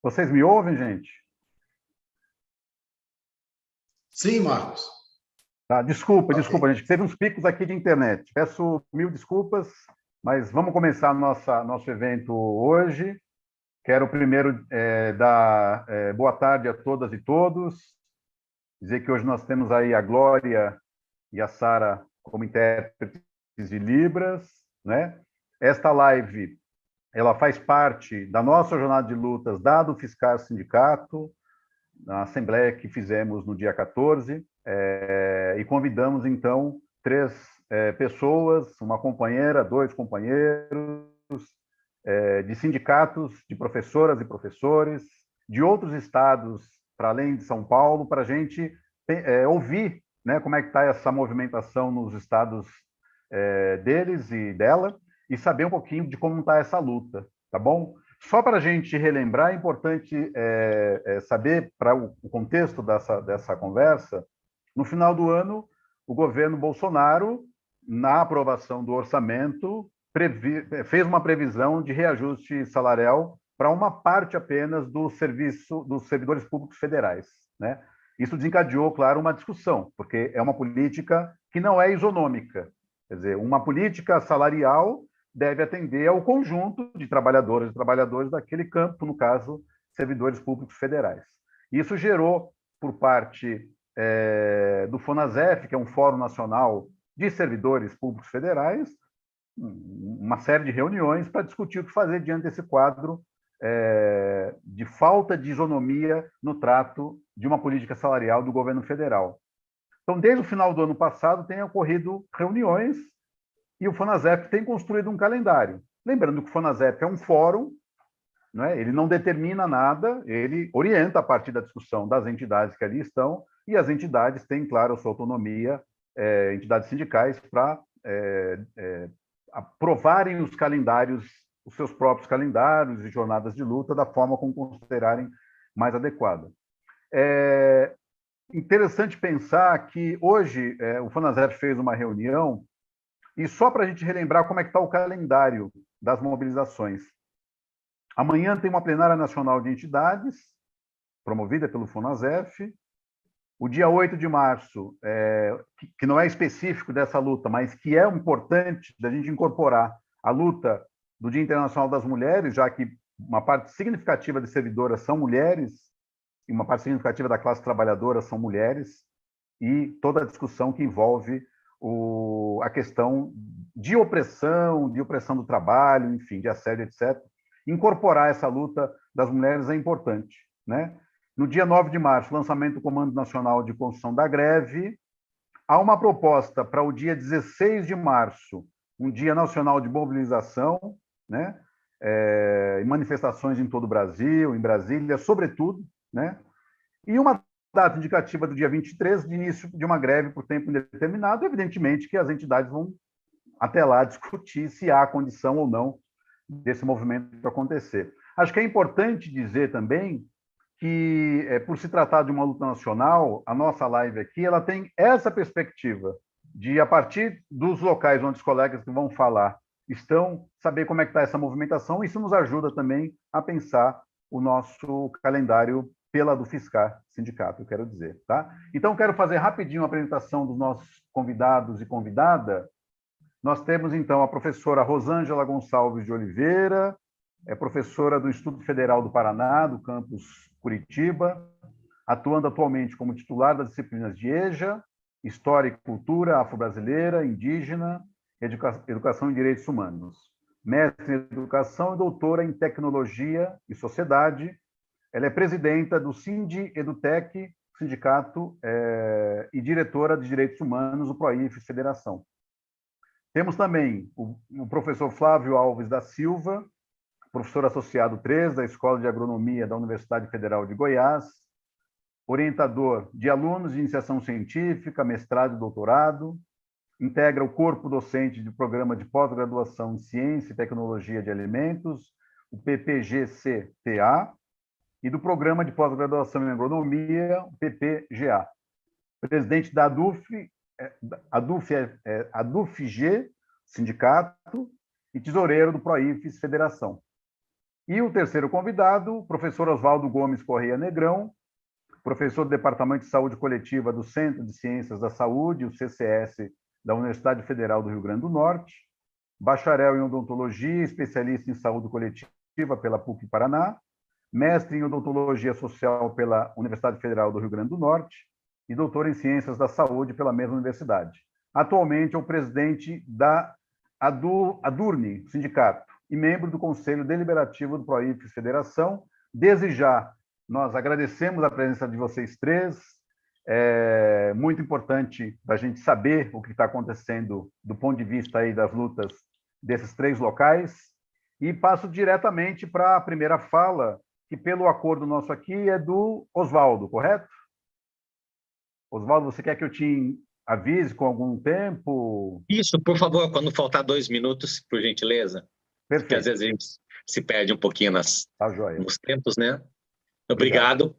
Vocês me ouvem, gente? Sim, Marcos. Tá, desculpa, Ok. gente. Teve uns picos aqui de internet. Peço mil desculpas, mas vamos começar nosso evento hoje. Quero primeiro dar boa tarde a todas e todos. Dizer que hoje nós temos aí a Glória e a Sara como intérpretes de Libras, né? Esta live, ela faz parte da nossa jornada de lutas da do Fiscar Sindicato, na assembleia que fizemos no dia 14, e convidamos, então, três pessoas, uma companheira, dois companheiros, de sindicatos, de professoras e professores, de outros estados, para além de São Paulo, para a gente ouvir, né, como é que está essa movimentação nos estados deles e dela, e saber um pouquinho de como está essa luta, tá bom? Só para a gente relembrar, é importante saber, para o contexto dessa conversa, no final do ano, o governo Bolsonaro, na aprovação do orçamento, fez uma previsão de reajuste salarial para uma parte apenas dos servidores públicos federais, né? Isso desencadeou, claro, uma discussão, porque é uma política que não é isonômica. Quer dizer, uma política salarial deve atender ao conjunto de trabalhadoras e trabalhadores daquele campo, no caso, servidores públicos federais. Isso gerou, por parte do FONASEF, que é um Fórum Nacional de Servidores Públicos Federais, uma série de reuniões para discutir o que fazer diante desse quadro de falta de isonomia no trato de uma política salarial do governo federal. Então, desde o final do ano passado, têm ocorrido reuniões e o FONASEF tem construído um calendário. Lembrando que o FONASEF é um fórum, né? Ele não determina nada, ele orienta a partir da discussão das entidades que ali estão, e as entidades têm, claro, a sua autonomia, entidades sindicais, para aprovarem os calendários, os seus próprios calendários e jornadas de luta da forma como considerarem mais adequada. É interessante pensar que hoje o FONASEF fez uma reunião, e só para a gente relembrar como é que está o calendário das mobilizações. Amanhã tem uma plenária nacional de entidades, promovida pelo FONASEF. O dia 8 de março, que não é específico dessa luta, mas que é importante da gente incorporar a luta do Dia Internacional das Mulheres, já que uma parte significativa de servidoras são mulheres, e uma parte significativa da classe trabalhadora são mulheres, e toda a discussão que envolve a questão de opressão do trabalho, enfim, de assédio, etc. Incorporar essa luta das mulheres é importante, né? No dia 9 de março, lançamento do Comando Nacional de Construção da Greve. Há uma proposta para o dia 16 de março, um dia nacional de mobilização, né? E manifestações em todo o Brasil, em Brasília, sobretudo, né? E uma data indicativa do dia 23, de início de uma greve por tempo indeterminado. Evidentemente que as entidades vão, até lá, discutir se há condição ou não desse movimento acontecer. Acho que é importante dizer também que, por se tratar de uma luta nacional, a nossa live aqui ela tem essa perspectiva de, a partir dos locais onde os colegas que vão falar estão, saber como é que está essa movimentação. Isso nos ajuda também a pensar o nosso calendário pela do Fiscar Sindicato, eu quero dizer, tá? Então, quero fazer rapidinho a apresentação dos nossos convidados e convidada. Nós temos, então, a professora Rosângela Gonçalves de Oliveira, professora do Instituto Federal do Paraná, do campus Curitiba, atuando atualmente como titular das disciplinas de EJA, História e Cultura Afro-Brasileira, Indígena, Educação e Direitos Humanos. Mestre em Educação e doutora em Tecnologia e Sociedade. Ela é presidenta do Sindi-Edutec, sindicato, e diretora de Direitos Humanos, o PROIF Federação. Temos também o professor Flávio Alves da Silva, professor associado 3 da Escola de Agronomia da Universidade Federal de Goiás, orientador de alunos de iniciação científica, mestrado e doutorado, integra o corpo docente do Programa de Pós-Graduação em Ciência e Tecnologia de Alimentos, o PPGCTA, e do Programa de Pós-Graduação em Agronomia, o PPGA. Presidente da ADUFG, sindicato, e tesoureiro do PROIFES Federação. E o terceiro convidado, o professor Oswaldo Gomes Correia Negrão, professor do Departamento de Saúde Coletiva do Centro de Ciências da Saúde, o CCS, da Universidade Federal do Rio Grande do Norte, bacharel em odontologia, especialista em saúde coletiva pela PUC Paraná, mestre em odontologia social pela Universidade Federal do Rio Grande do Norte e doutor em ciências da saúde pela mesma universidade. Atualmente é o presidente da Adurne, sindicato, e membro do Conselho Deliberativo do PROIFES Federação. Desde já, nós agradecemos a presença de vocês três. É muito importante a gente saber o que está acontecendo do ponto de vista aí das lutas desses três locais. E passo diretamente para a primeira fala, que pelo acordo nosso aqui é do Oswaldo, correto? Oswaldo, você quer que eu te avise com algum tempo? Isso, por favor, quando faltar 2 minutos, por gentileza. Perfeito. Porque às vezes a gente se perde um pouquinho Tá joia. nos tempos, né? Obrigado.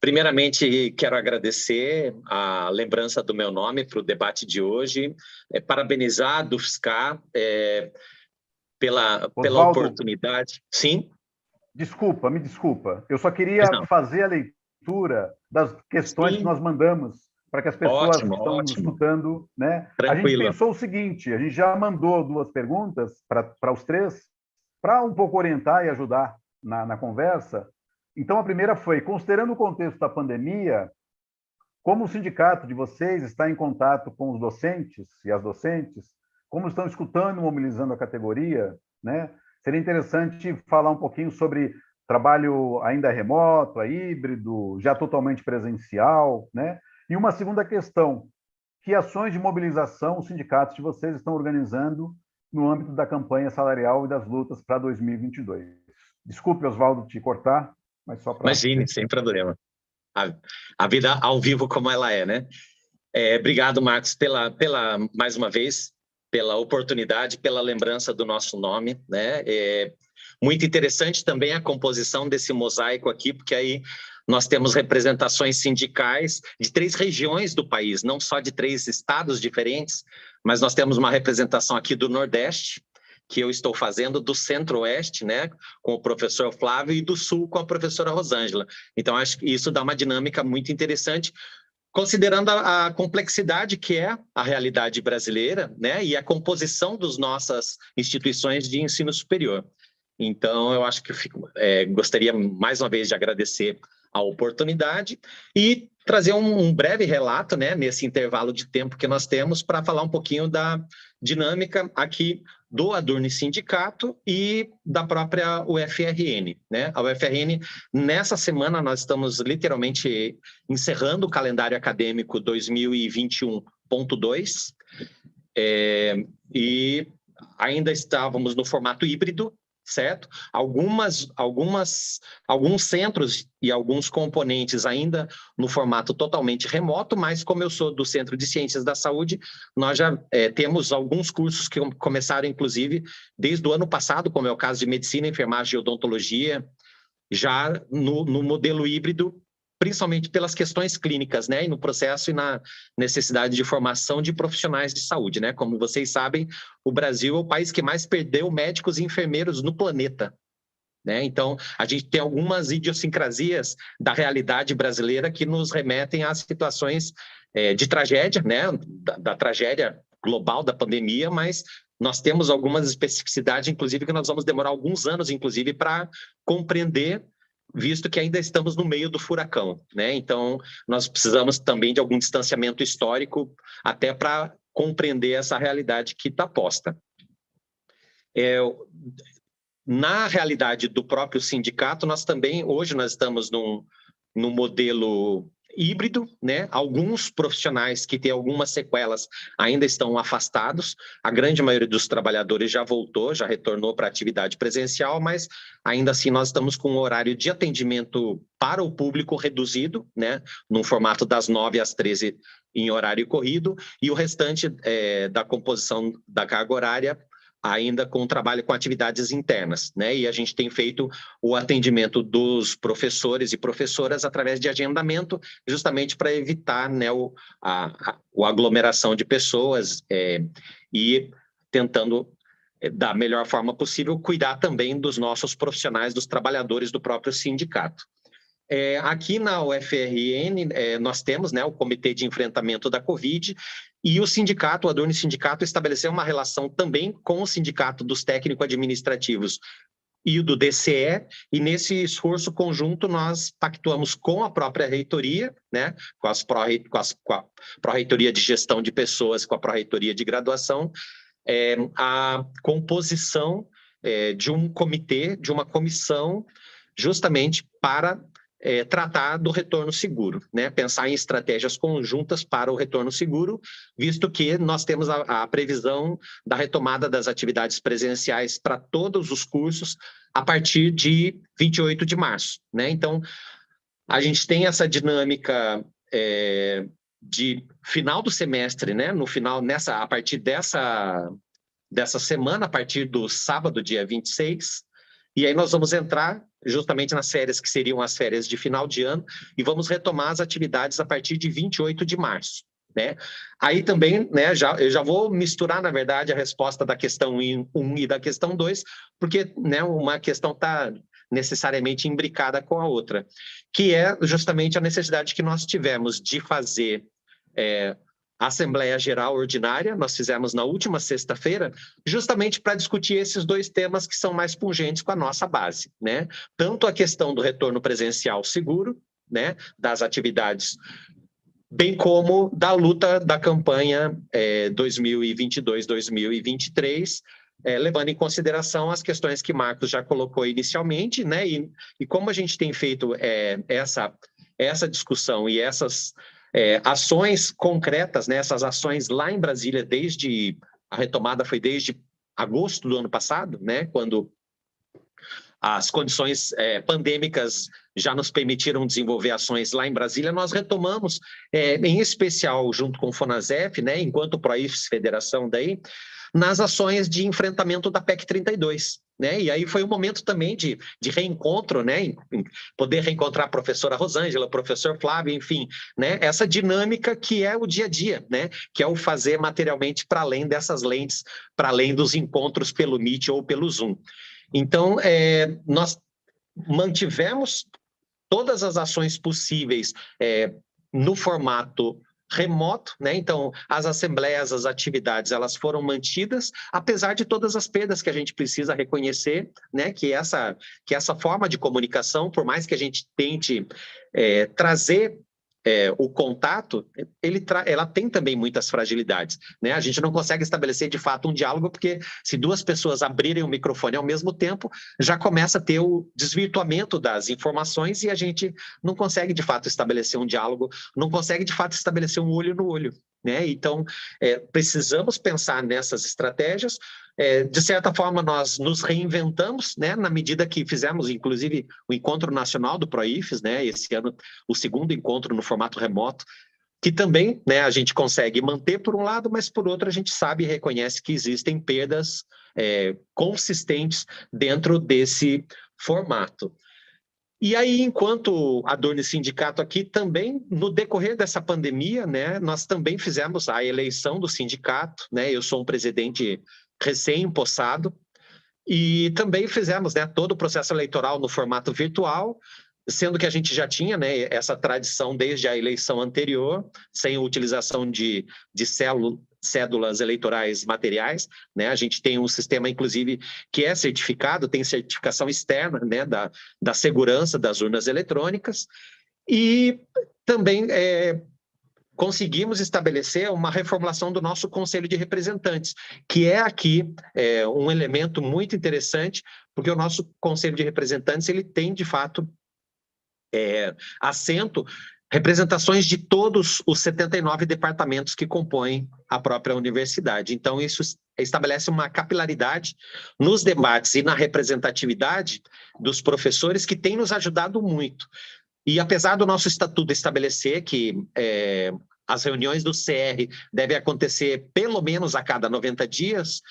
Primeiramente, quero agradecer a lembrança do meu nome para o debate de hoje, parabenizar a DUFSCar pela oportunidade. Sim? Me desculpa. Eu só queria fazer a leitura das questões que nós mandamos para que as pessoas que estão nos escutando, né? A gente pensou o seguinte, a gente já mandou 2 perguntas para os três, para um pouco orientar e ajudar na conversa. Então, a primeira foi, considerando o contexto da pandemia, como o sindicato de vocês está em contato com os docentes e as docentes, como estão escutando e mobilizando a categoria, né? Seria interessante falar um pouquinho sobre trabalho ainda remoto, híbrido, já totalmente presencial, né? E uma segunda questão, que ações de mobilização os sindicatos de vocês estão organizando no âmbito da campanha salarial e das lutas para 2022? Desculpe, Oswaldo, te cortar, mas só para... Imagine, sem problema. A vida ao vivo como ela é, né? Obrigado, Marcos, mais uma vez, pela oportunidade, pela lembrança do nosso nome, né? Muito interessante também a composição desse mosaico aqui, porque aí nós temos representações sindicais de 3 regiões do país, não só de 3 estados diferentes, mas nós temos uma representação aqui do Nordeste, que eu estou fazendo, do Centro-Oeste, né, com o professor Flávio, e do Sul com a professora Rosângela. Então, acho que isso dá uma dinâmica muito interessante, considerando a complexidade que é a realidade brasileira, né, e a composição das nossas instituições de ensino superior. Então, eu acho que gostaria mais uma vez de agradecer a oportunidade e trazer um breve relato, né, nesse intervalo de tempo que nós temos para falar um pouquinho da dinâmica aqui do Adurne Sindicato e da própria UFRN, né? A UFRN, nessa semana, nós estamos literalmente encerrando o calendário acadêmico 2021.2 e ainda estávamos no formato híbrido, certo? Alguns centros e alguns componentes ainda no formato totalmente remoto, mas como eu sou do Centro de Ciências da Saúde, nós já temos alguns cursos que começaram, inclusive, desde o ano passado, como é o caso de Medicina, Enfermagem e Odontologia, já no modelo híbrido, principalmente pelas questões clínicas, né, e no processo e na necessidade de formação de profissionais de saúde, né? Como vocês sabem, o Brasil é o país que mais perdeu médicos e enfermeiros no planeta, né? Então, a gente tem algumas idiosincrasias da realidade brasileira que nos remetem a situações de tragédia, né? Da tragédia global da pandemia, mas nós temos algumas especificidades, inclusive, que nós vamos demorar alguns anos, inclusive, para compreender, visto que ainda estamos no meio do furacão, né? Então, nós precisamos também de algum distanciamento histórico até para compreender essa realidade que está posta. Na realidade do próprio sindicato, hoje nós estamos num modelo híbrido, né? Alguns profissionais que têm algumas sequelas ainda estão afastados, a grande maioria dos trabalhadores já voltou, já retornou para a atividade presencial, mas ainda assim nós estamos com um horário de atendimento para o público reduzido, né? Num formato das 9 às 13 em horário corrido, e o restante da composição da carga horária ainda com trabalho com atividades internas, né? E a gente tem feito o atendimento dos professores e professoras através de agendamento, justamente para evitar, né, a aglomeração de pessoas e tentando da melhor forma possível, cuidar também dos nossos profissionais, dos trabalhadores do próprio sindicato. Aqui na UFRN, nós temos, né, o Comitê de Enfrentamento da Covid, e o sindicato, o Adurne Sindicato, estabeleceu uma relação também com o sindicato dos técnico-administrativos e o do DCE, e nesse esforço conjunto nós pactuamos com a própria reitoria, né, com a Pró-Reitoria de Gestão de Pessoas, com a Pró-Reitoria de Graduação, a composição de um comitê, de uma comissão, justamente para tratar do retorno seguro, né? Pensar em estratégias conjuntas para o retorno seguro, visto que nós temos a previsão da retomada das atividades presenciais para todos os cursos a partir de 28 de março, né? Então, a gente tem essa dinâmica de final do semestre, né? No final, a partir dessa semana, a partir do sábado, dia 26, e aí nós vamos entrar justamente nas férias, que seriam as férias de final de ano, e vamos retomar as atividades a partir de 28 de março. Né? Aí também, né, eu já vou misturar, na verdade, a resposta da questão 1 e da questão 2, porque, né, uma questão está necessariamente imbricada com a outra, que é justamente a necessidade que nós tivemos de fazer a Assembleia Geral Ordinária, nós fizemos na última sexta-feira, justamente para discutir esses dois temas que são mais pungentes com a nossa base, né? Tanto a questão do retorno presencial seguro, né, das atividades, bem como da luta da campanha 2022-2023, levando em consideração as questões que Marcos já colocou inicialmente, né? E como a gente tem feito essa discussão e essas ações concretas, né? Essas ações lá em Brasília, a retomada foi desde agosto do ano passado, né? Quando as condições pandêmicas já nos permitiram desenvolver ações lá em Brasília, nós retomamos, em especial junto com o Fonasef, né? Enquanto Proifes Federação daí, nas ações de enfrentamento da PEC 32. Né? E aí foi um momento também de reencontro, né? Em poder reencontrar a professora Rosângela, o professor Flávio, enfim, né? Essa dinâmica que é o dia a dia, né? Que é o fazer materialmente para além dessas lentes, para além dos encontros pelo Meet ou pelo Zoom. Então, nós mantivemos todas as ações possíveis no formato remoto, né? Então, as assembleias, as atividades, elas foram mantidas, apesar de todas as perdas que a gente precisa reconhecer, né? Que essa forma de comunicação, por mais que a gente tente trazer o contato, ela tem também muitas fragilidades, né? A gente não consegue estabelecer de fato um diálogo, porque se duas pessoas abrirem o microfone ao mesmo tempo, já começa a ter o desvirtuamento das informações e a gente não consegue de fato estabelecer um diálogo, não consegue de fato estabelecer um olho no olho, né? Então, precisamos pensar nessas estratégias. De certa forma, nós nos reinventamos, né, na medida que fizemos, inclusive, o Encontro Nacional do Proifes, né, esse ano, o segundo encontro no formato remoto, que também, né, a gente consegue manter por um lado, mas por outro a gente sabe e reconhece que existem perdas consistentes dentro desse formato. E aí, enquanto Adurne Sindicato aqui, também, no decorrer dessa pandemia, né, nós também fizemos a eleição do sindicato, né, eu sou um presidente recém-empossado, e também fizemos, né, todo o processo eleitoral no formato virtual, sendo que a gente já tinha, né, essa tradição desde a eleição anterior, sem a utilização de cédulas eleitorais materiais, né? A gente tem um sistema, inclusive, que é certificado, tem certificação externa, né, da segurança das urnas eletrônicas, e também conseguimos estabelecer uma reformulação do nosso Conselho de Representantes, que é aqui um elemento muito interessante, porque o nosso Conselho de Representantes ele tem, de fato, assento, representações de todos os 79 departamentos que compõem a própria universidade. Então, isso estabelece uma capilaridade nos debates e na representatividade dos professores que tem nos ajudado muito. E apesar do nosso estatuto estabelecer que as reuniões do CR devem acontecer pelo menos a cada 90 dias,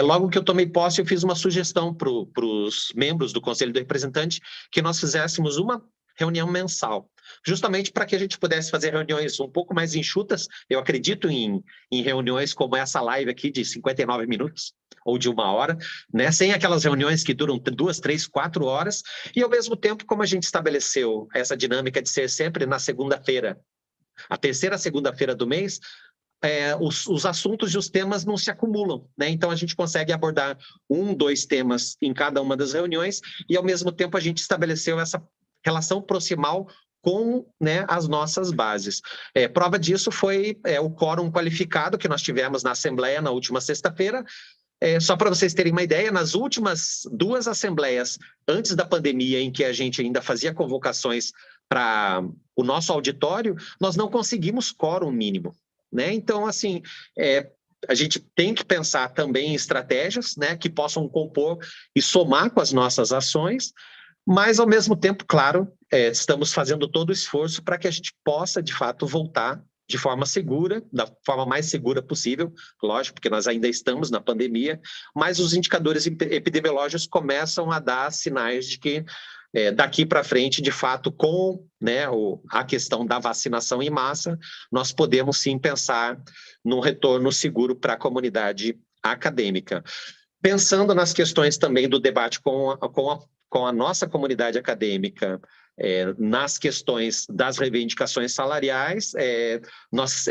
logo que eu tomei posse, eu fiz uma sugestão para os membros do Conselho do Representante que nós fizéssemos uma reunião mensal, justamente para que a gente pudesse fazer reuniões um pouco mais enxutas. Eu acredito em reuniões como essa live aqui de 59 minutos, ou de 1 hora, né? Sem aquelas reuniões que duram 2, 3, 4 horas, e ao mesmo tempo, como a gente estabeleceu essa dinâmica de ser sempre na segunda-feira, a terceira segunda-feira do mês, os assuntos e os temas não se acumulam, né? Então a gente consegue abordar 1, 2 temas em cada uma das reuniões e ao mesmo tempo a gente estabeleceu essa relação proximal com, né, as nossas bases. Prova disso foi o quórum qualificado que nós tivemos na Assembleia na última sexta-feira. Só para vocês terem uma ideia, nas últimas 2 assembleias antes da pandemia, em que a gente ainda fazia convocações para o nosso auditório, nós não conseguimos quórum mínimo, né? Então, assim, a gente tem que pensar também em estratégias, né, que possam compor e somar com as nossas ações, mas, ao mesmo tempo, claro, estamos fazendo todo o esforço para que a gente possa, de fato, voltar de forma segura, da forma mais segura possível, lógico, porque nós ainda estamos na pandemia, mas os indicadores epidemiológicos começam a dar sinais de que daqui para frente, de fato, com, né, a questão da vacinação em massa, nós podemos sim pensar num retorno seguro para a comunidade acadêmica. Pensando nas questões também do debate com a nossa comunidade acadêmica, nas questões das reivindicações salariais, nós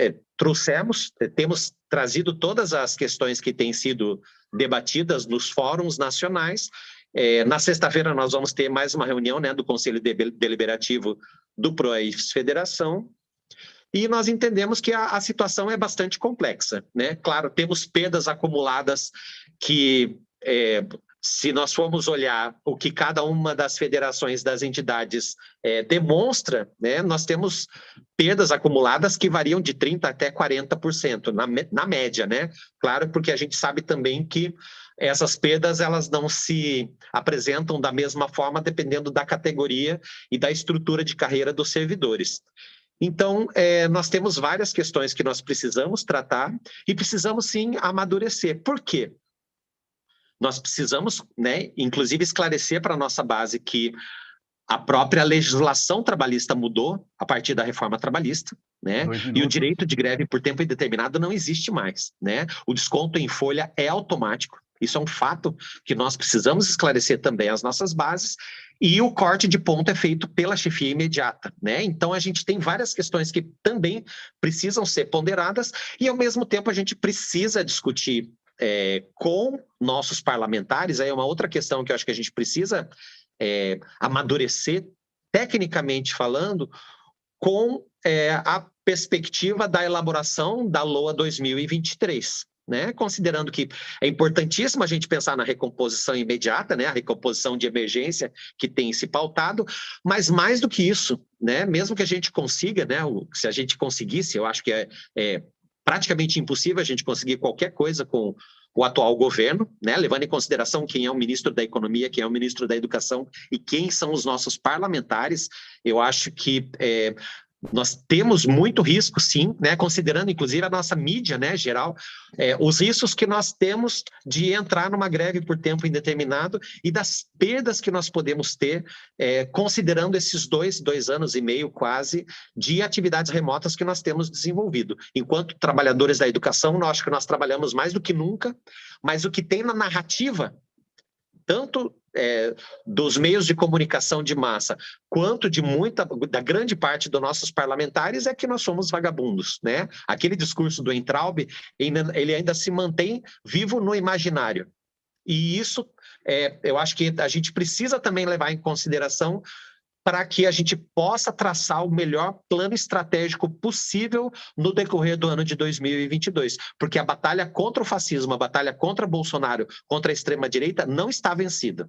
temos trazido todas as questões que têm sido debatidas nos fóruns nacionais. Na sexta-feira nós vamos ter mais uma reunião, né, do Conselho Deliberativo do PROAIFES Federação, e nós entendemos que a situação é bastante complexa, né? Claro, temos perdas acumuladas que, se nós formos olhar o que cada uma das federações, das entidades demonstra, né, nós temos perdas acumuladas que variam de 30% até 40%, na média, né? Claro, porque a gente sabe também que essas perdas elas não se apresentam da mesma forma dependendo da categoria e da estrutura de carreira dos servidores. Então, nós temos várias questões que nós precisamos tratar e precisamos, sim, amadurecer. Por quê? Nós precisamos, né, inclusive, esclarecer para a nossa base que a própria legislação trabalhista mudou a partir da reforma trabalhista, né? E o direito de greve por tempo indeterminado não existe mais, né? O desconto em folha é automático. Isso é um fato que nós precisamos esclarecer também às nossas bases, e o corte de ponto é feito pela chefia imediata, né? Então, a gente tem várias questões que também precisam ser ponderadas e, ao mesmo tempo, a gente precisa discutir com nossos parlamentares. Aí é uma outra questão que eu acho que a gente precisa amadurecer, tecnicamente falando, com a perspectiva da elaboração da LOA 2023. Né? Considerando que é importantíssimo a gente pensar na recomposição imediata, né? A recomposição de emergência que tem se pautado, mas mais do que isso, né? Mesmo que a gente consiga, né? Se a gente conseguisse, eu acho que é praticamente impossível a gente conseguir qualquer coisa com o atual governo, né? Levando em consideração quem é o ministro da Economia, quem é o ministro da Educação e quem são os nossos parlamentares. Eu acho que nós temos muito risco, sim, né, considerando inclusive a nossa mídia, né, geral, os riscos que nós temos de entrar numa greve por tempo indeterminado e das perdas que nós podemos ter, considerando esses 2 anos e meio quase de atividades remotas que nós temos desenvolvido. Enquanto trabalhadores da educação, nós acho que nós trabalhamos mais do que nunca, mas o que tem na narrativa, tanto dos meios de comunicação de massa, quanto da grande parte dos nossos parlamentares, é que nós somos vagabundos, né? Aquele discurso do Entraub, ele ainda se mantém vivo no imaginário. E isso, eu acho que a gente precisa também levar em consideração para que a gente possa traçar o melhor plano estratégico possível no decorrer do ano de 2022, porque a batalha contra o fascismo, a batalha contra Bolsonaro, contra a extrema-direita, não está vencida.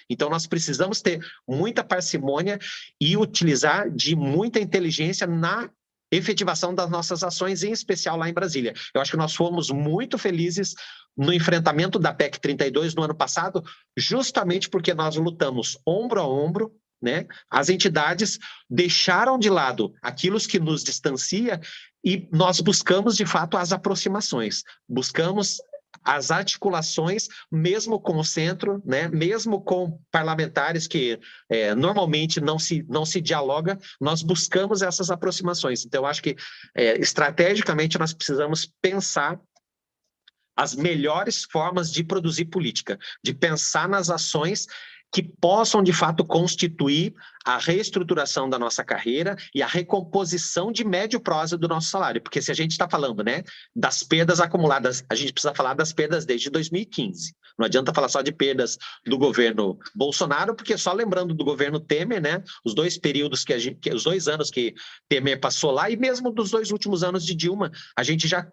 Então, nós precisamos ter muita parcimônia e utilizar de muita inteligência na efetivação das nossas ações, em especial lá em Brasília. Eu acho que nós fomos muito felizes no enfrentamento da PEC 32 no ano passado, justamente porque nós lutamos ombro a ombro, né? As entidades deixaram de lado aquilo que nos distancia e nós buscamos, de fato, as aproximações, buscamos as articulações, mesmo com o centro, né? Mesmo com parlamentares que normalmente não se dialoga, nós buscamos essas aproximações. Então, eu acho que, estrategicamente, nós precisamos pensar as melhores formas de produzir política, de pensar nas ações que possam, de fato, constituir a reestruturação da nossa carreira e a recomposição de médio prazo do nosso salário. Porque se a gente está falando, né, das perdas acumuladas, a gente precisa falar das perdas desde 2015. Não adianta falar só de perdas do governo Bolsonaro, porque só lembrando do governo Temer, né, os 2 períodos os 2 anos que Temer passou lá, e mesmo dos 2 últimos anos de Dilma, a gente já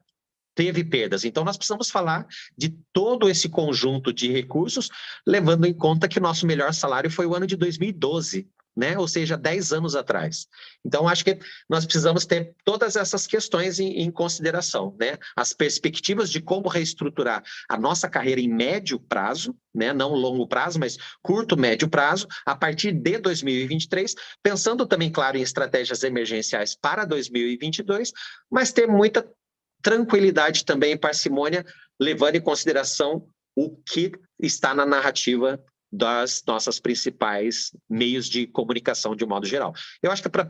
teve perdas. Então, nós precisamos falar de todo esse conjunto de recursos, levando em conta que o nosso melhor salário foi o ano de 2012, né? Ou seja, 10 anos atrás. Então, acho que nós precisamos ter todas essas questões em consideração, né? As perspectivas de como reestruturar a nossa carreira em médio prazo, né? Não longo prazo, mas curto, médio prazo, a partir de 2023, pensando também, claro, em estratégias emergenciais para 2022, mas ter muita tranquilidade também e parcimônia, levando em consideração o que está na narrativa das nossas principais meios de comunicação de um modo geral. Eu acho que para a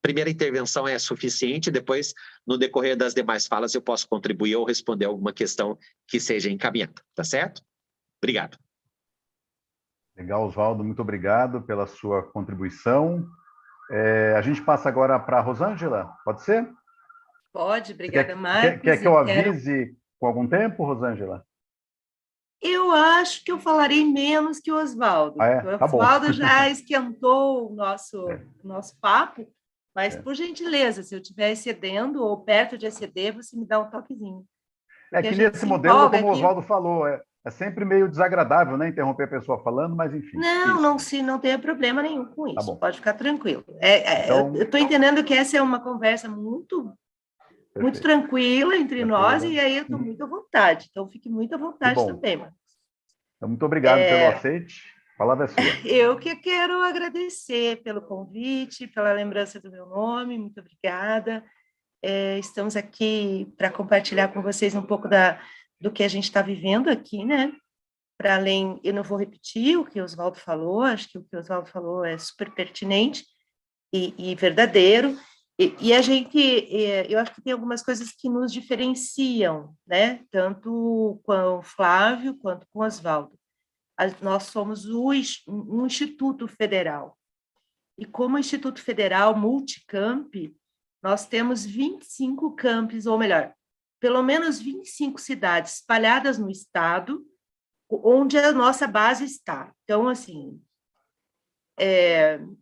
primeira intervenção é suficiente, depois, no decorrer das demais falas, eu posso contribuir ou responder alguma questão que seja encaminhada, tá certo? Obrigado. Legal, Oswaldo, muito obrigado pela sua contribuição. A gente passa agora para a Rosângela, pode ser? Pode, obrigada, Marcos. Quer que eu avise com algum tempo, Rosângela? Eu acho que eu falarei menos que o Oswaldo. Tá O Oswaldo já esquentou o nosso papo, mas, por gentileza, se eu estiver excedendo ou perto de exceder, você me dá um toquezinho. Que nesse modelo, como o Oswaldo falou, é sempre meio desagradável, né, interromper a pessoa falando, mas enfim. Não tem problema nenhum com isso. Tá bom. Pode ficar tranquilo. Então, eu estou entendendo que essa é uma conversa muito tranquila entre nós, e aí eu estou muito à vontade. Então, fique muito à vontade também, Marcos. Então, muito obrigado pelo aceite. A palavra é sua. Eu que quero agradecer pelo convite, pela lembrança do meu nome, muito obrigada. Estamos aqui para compartilhar com vocês um pouco do que a gente está vivendo aqui, né? Para além, eu não vou repetir o que o Oswaldo falou, acho que o que o Oswaldo falou é super pertinente e verdadeiro. E a gente, eu acho que tem algumas coisas que nos diferenciam, né? Tanto com o Flávio quanto com o Oswaldo. Nós somos um Instituto Federal. E como Instituto Federal Multicamp, nós temos 25 campos, ou melhor, pelo menos 25 cidades espalhadas no estado, onde a nossa base está. Então, assim,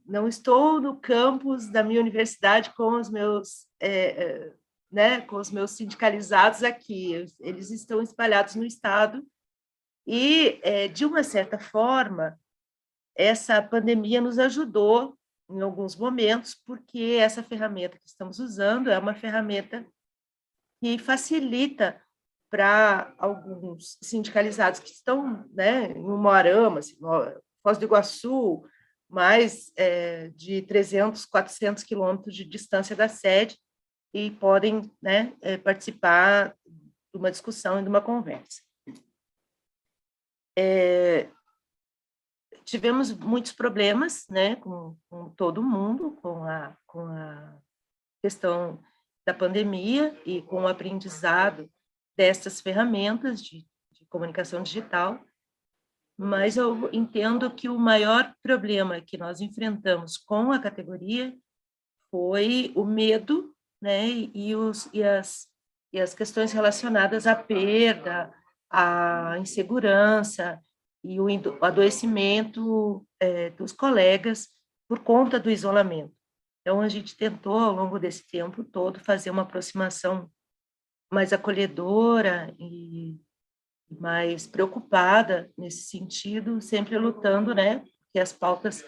não estou no campus da minha universidade com os meus, né, com os meus sindicalizados aqui. Eles estão espalhados no estado e, de uma certa forma, essa pandemia nos ajudou em alguns momentos, porque essa ferramenta que estamos usando é uma ferramenta que facilita para alguns sindicalizados que estão, né, em Umuarama, assim, Foz do Iguaçu, mais de 300, 400 quilômetros de distância da sede, e podem, né, participar de uma discussão e de uma conversa. Tivemos muitos problemas, né, com todo mundo, com a questão da pandemia e com o aprendizado dessas ferramentas de comunicação digital, mas eu entendo que o maior problema que nós enfrentamos com a categoria foi o medo, né, e as questões relacionadas à perda, à insegurança e o adoecimento dos colegas por conta do isolamento. Então, a gente tentou, ao longo desse tempo todo, fazer uma aproximação mais acolhedora e mais preocupada nesse sentido, sempre lutando, né, que as pautas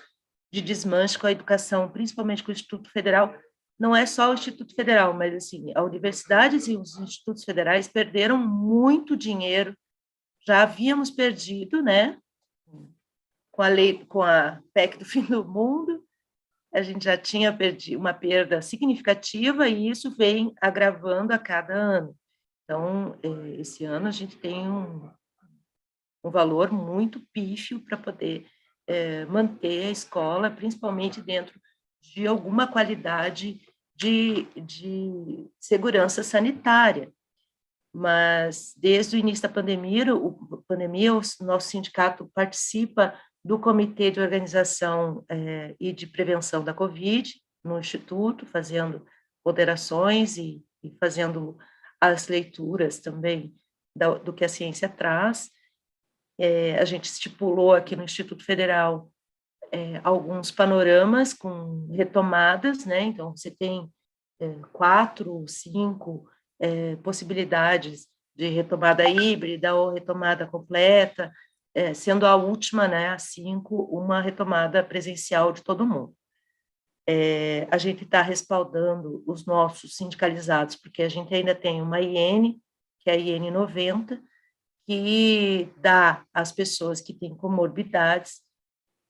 de desmanche com a educação, principalmente com o Instituto Federal, não é só o Instituto Federal, mas, assim, a universidades e os institutos federais perderam muito dinheiro, já havíamos perdido, né, com a PEC do fim do mundo, a gente já tinha perdido uma perda significativa e isso vem agravando a cada ano. Então, esse ano a gente tem um valor muito pífio para poder manter a escola, principalmente dentro de alguma qualidade de segurança sanitária. mas desde o início da pandemia, o nosso sindicato participa do Comitê de Organização e de Prevenção da Covid no Instituto, fazendo moderações e fazendo as leituras também do que a ciência traz. A gente estipulou aqui no Instituto Federal alguns panoramas com retomadas, né? Então, você tem 4, 5 possibilidades de retomada híbrida ou retomada completa, sendo a última, né, a 5, uma retomada presencial de todo mundo. A gente está respaldando os nossos sindicalizados, porque a gente ainda tem uma IN, que é a IN 90, que dá às pessoas que têm comorbidades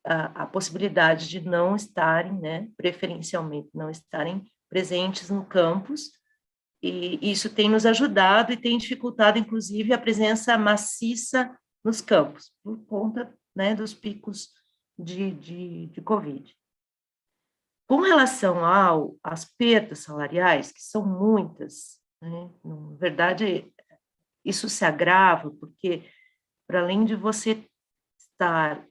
a possibilidade de não estarem, né, preferencialmente, não estarem presentes no campus, e isso tem nos ajudado e tem dificultado, inclusive, a presença maciça nos campos, por conta, né, dos picos de Covid. Com relação às perdas salariais, que são muitas, né, na verdade, isso se agrava, porque, para além de você estar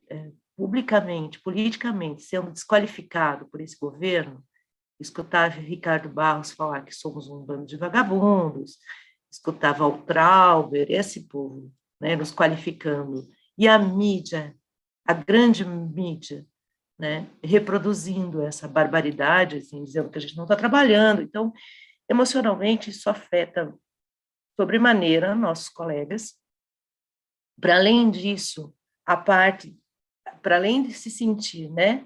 publicamente, politicamente, sendo desqualificado por esse governo, escutava Ricardo Barros falar que somos um bando de vagabundos, escutava o Trauber, esse povo, né, nos qualificando, e a mídia, a grande mídia, né, reproduzindo essa barbaridade, assim, dizendo que a gente não está trabalhando. Então, emocionalmente, isso afeta sobremaneira nossos colegas. Para além disso, para além de se sentir, né,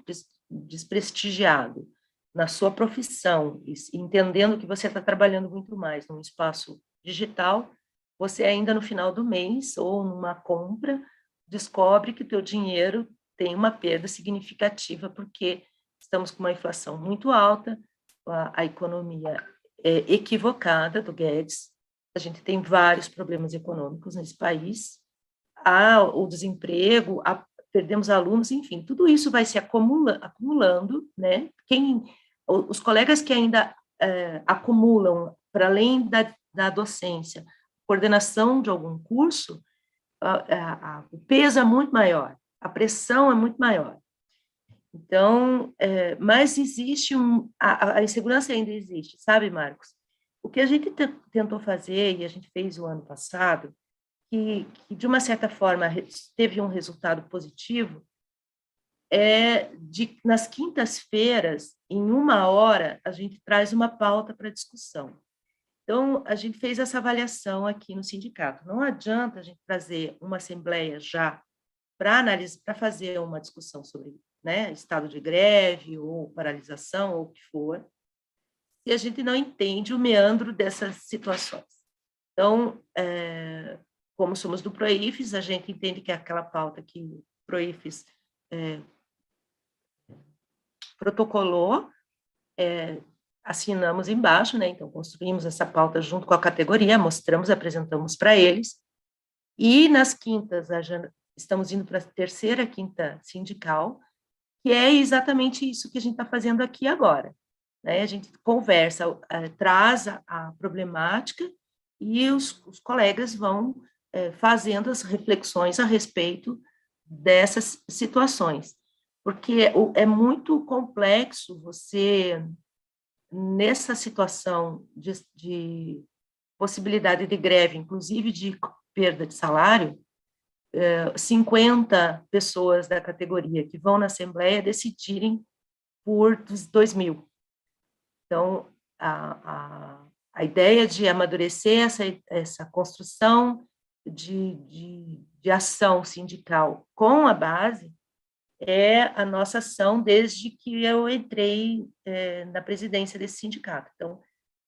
desprestigiado na sua profissão, entendendo que você está trabalhando muito mais num espaço digital, você ainda no final do mês ou numa compra descobre que o teu dinheiro tem uma perda significativa, porque estamos com uma inflação muito alta, a economia é equivocada do Guedes, a gente tem vários problemas econômicos nesse país, o desemprego, perdemos alunos, enfim, tudo isso vai se acumulando, né? Os colegas que ainda acumulam, para além da docência, coordenação de algum curso, o peso é muito maior, a pressão é muito maior. Então, mas existe a insegurança ainda existe, sabe, Marcos? O que a gente tentou fazer, e a gente fez o ano passado, que de uma certa forma teve um resultado positivo, nas quintas-feiras, em 1 hora, a gente traz uma pauta para discussão. Então, a gente fez essa avaliação aqui no sindicato. Não adianta a gente trazer uma assembleia já para analisar, para fazer uma discussão sobre, né, estado de greve ou paralisação ou o que for, se a gente não entende o meandro dessas situações. Então, como somos do PROIFES, a gente entende que é aquela pauta que o PROIFES protocolou, assinamos embaixo, né? Então, construímos essa pauta junto com a categoria, mostramos, apresentamos para eles, e nas quintas, estamos indo para a terceira quinta sindical, que é exatamente isso que a gente está fazendo aqui agora, né? A gente conversa, traz a problemática, e os colegas vão fazendo as reflexões a respeito dessas situações, porque é muito complexo você, nessa situação de possibilidade de greve, inclusive de perda de salário, 50 pessoas da categoria que vão na Assembleia decidirem por 2.000. Então, a ideia de amadurecer essa construção de ação sindical com a base é a nossa ação desde que eu entrei na presidência desse sindicato. Então,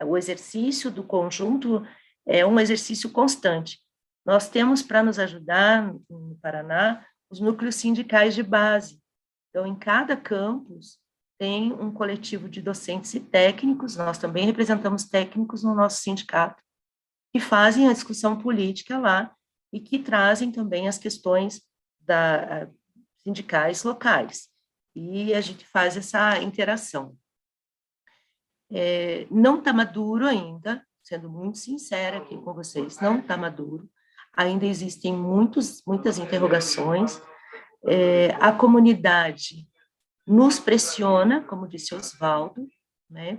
o exercício do conjunto é um exercício constante. Nós temos para nos ajudar, no Paraná, os núcleos sindicais de base. Então, em cada campus, tem um coletivo de docentes e técnicos, nós também representamos técnicos no nosso sindicato, que fazem a discussão política lá e que trazem também as questões sindicais locais. E a gente faz essa interação. Não está maduro ainda, sendo muito sincera aqui com vocês, não está maduro. Ainda existem muitas interrogações. A comunidade nos pressiona, como disse Oswaldo, né,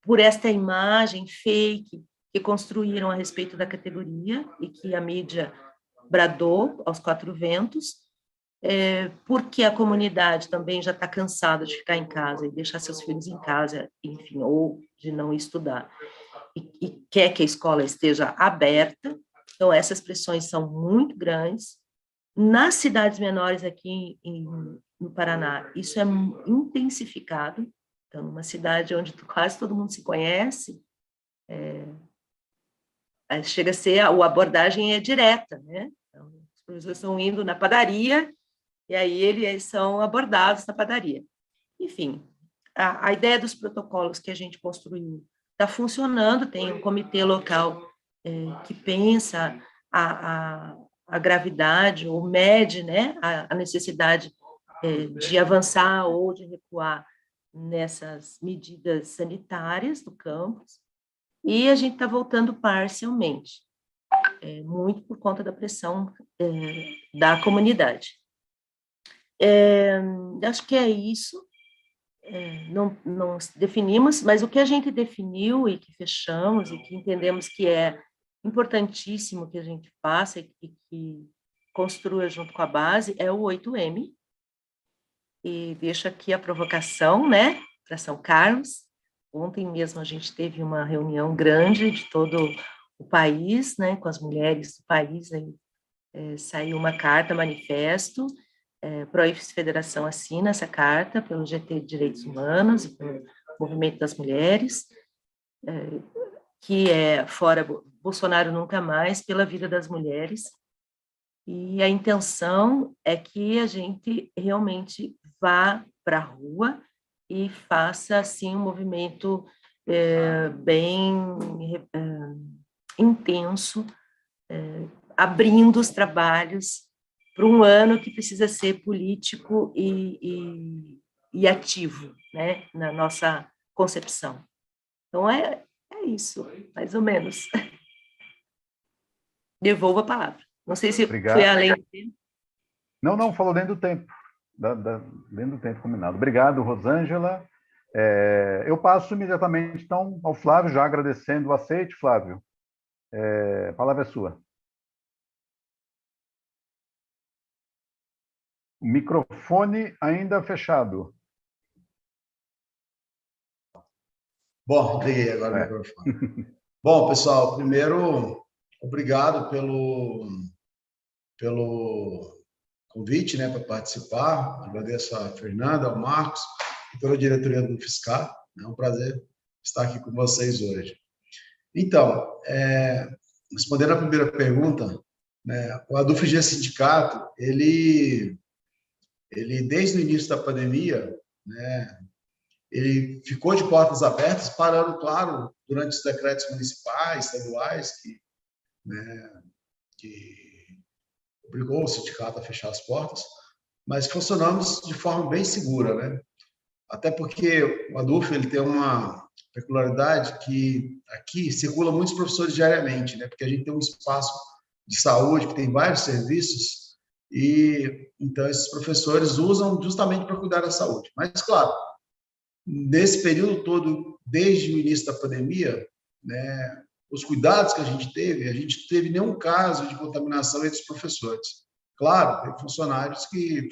por esta imagem fake que construíram a respeito da categoria e que a mídia bradou aos quatro ventos, porque a comunidade também já está cansada de ficar em casa e deixar seus filhos em casa, enfim, ou de não estudar, e quer que a escola esteja aberta. Então, essas pressões são muito grandes. Nas cidades menores aqui no Paraná, isso é intensificado. Então, numa cidade onde quase todo mundo se conhece, chega a ser, a abordagem é direta, né? Então, os professores estão indo na padaria e aí eles são abordados na padaria. Enfim, a ideia dos protocolos que a gente construiu está funcionando, tem um comitê local que pensa a gravidade, ou mede, né, a necessidade de avançar ou de recuar nessas medidas sanitárias do campus, e a gente está voltando parcialmente, muito por conta da pressão da comunidade. Acho que é isso. Não definimos, mas o que a gente definiu e que fechamos e que entendemos que é importantíssimo que a gente faça e que construa junto com a base é o 8M. E deixo aqui a provocação, né, para São Carlos. Ontem mesmo a gente teve uma reunião grande de todo o país, né, com as mulheres do país. Aí, saiu uma carta, manifesto, Pro-IFES Federação assina essa carta pelo GT de Direitos Humanos e pelo Movimento das Mulheres, que é fora Bolsonaro nunca mais, pela vida das mulheres. E a intenção é que a gente realmente vá para a rua e faça, assim, um movimento bem intenso, abrindo os trabalhos para um ano que precisa ser político e ativo, né, na nossa concepção. Então, é isso, mais ou menos. Devolvo a palavra. Não sei se Obrigado. foi além do tempo. Não, falou dentro do tempo. Dentro do tempo combinado. Obrigado, Rosângela. Eu passo imediatamente, então, ao Flávio, já agradecendo o aceite, Flávio. A palavra é sua. O microfone ainda fechado. Bom, liguei agora o microfone. Bom, pessoal, primeiro, obrigado pelo convite, né, para participar. Agradeço a Fernanda, ao Marcos e pela diretoria do Fiscar. É um prazer estar aqui com vocês hoje. Então, respondendo à primeira pergunta, né, o ADUFG Sindicato, ele desde o início da pandemia, né, ele ficou de portas abertas, parando, claro, durante os decretos municipais, estaduais, que obrigou o sindicato a fechar as portas, mas funcionamos de forma bem segura, né? Até porque o ADUF ele tem uma peculiaridade que aqui circula muitos professores diariamente, né? Porque a gente tem um espaço de saúde que tem vários serviços e então esses professores usam justamente para cuidar da saúde. Mas claro, nesse período todo, desde o início da pandemia, né, os cuidados que a gente teve nenhum caso de contaminação entre os professores. Claro, tem funcionários que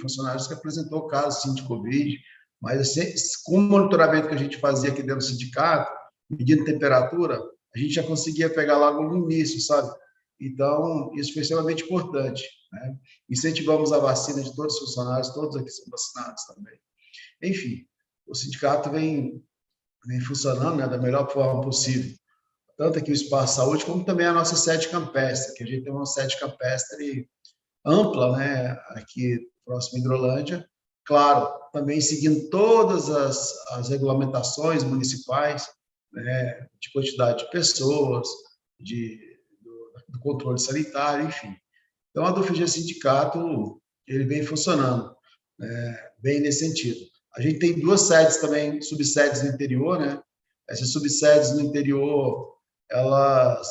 apresentou casos sim, de Covid, mas assim, com o monitoramento que a gente fazia aqui dentro do sindicato, medindo temperatura, a gente já conseguia pegar logo no início, sabe? Então, isso foi extremamente importante, né? Incentivamos a vacina de todos os funcionários, todos aqui são vacinados também. Enfim, o sindicato vem funcionando, né, da melhor forma possível. Tanto aqui o Espaço Saúde, como também a nossa sede campestre, que a gente tem uma sede campestre ampla, né, aqui próximo à Hidrolândia. Claro, também seguindo todas as regulamentações municipais, né, de quantidade de pessoas, do controle sanitário, enfim. Então, a ADUFG Sindicato, ele vem funcionando, né, bem nesse sentido. A gente tem duas sedes também, subsedes no interior, né? Essas subsedes no interior, ela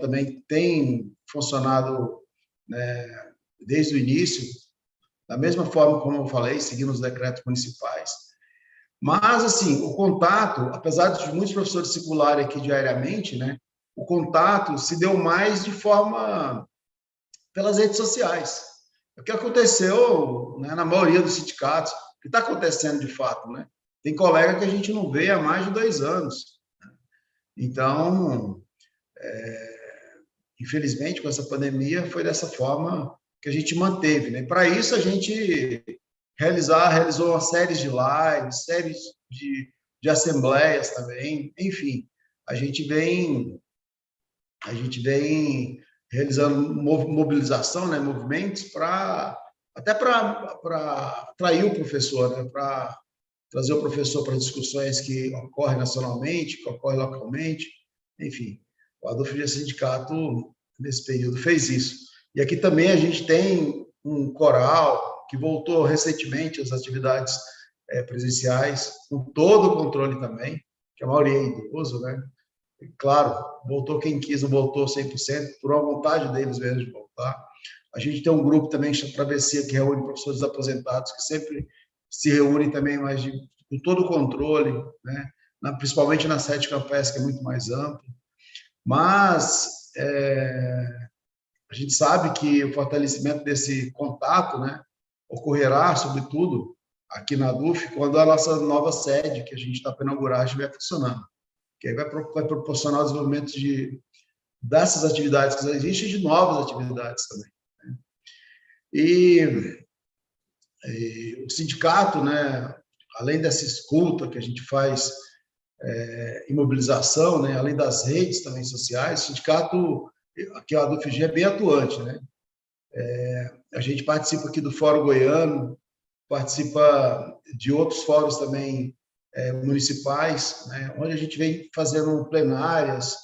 também tem funcionado, né, desde o início, da mesma forma como eu falei, seguindo os decretos municipais. Mas, assim, o contato, apesar de muitos professores circularem aqui diariamente, né, o contato se deu mais de forma pelas redes sociais. O que aconteceu, né, na maioria dos sindicatos, o que está acontecendo de fato, né? Tem colega que a gente não vê há mais de 2 anos. Então, infelizmente, com essa pandemia, foi dessa forma que a gente manteve, né? Para isso, a gente realizou uma série de lives, séries de assembleias também, enfim, a gente vem realizando mobilização, né, movimentos até para atrair o professor, né, para trazer o professor para discussões que ocorrem nacionalmente, que ocorrem localmente, enfim, o Adolfo Dias Sindicato nesse período fez isso. E aqui também a gente tem um coral que voltou recentemente às atividades presenciais, com todo o controle também, que a maioria é idoso, né? E, claro, voltou quem quis, não voltou 100%, por uma vontade deles mesmo de voltar. A gente tem um grupo também, Travessia, que reúne professores aposentados, que sempre se reúnem também, mas com todo o controle, né? Principalmente na sede campestre, que é muito mais amplo. Mas a gente sabe que o fortalecimento desse contato, né, ocorrerá, sobretudo, aqui na DUF, quando a nossa nova sede, que a gente está para inaugurar, estiver funcionando. Que aí vai proporcionar o desenvolvimento dessas atividades que já existem e de novas atividades também. Né? E o sindicato, né, além dessa escuta que a gente faz em mobilização, né, além das redes também sociais, o sindicato, aqui a DUFG é bem atuante, né? A gente participa aqui do Fórum Goiano, participa de outros fóruns também municipais, né, onde a gente vem fazendo plenárias,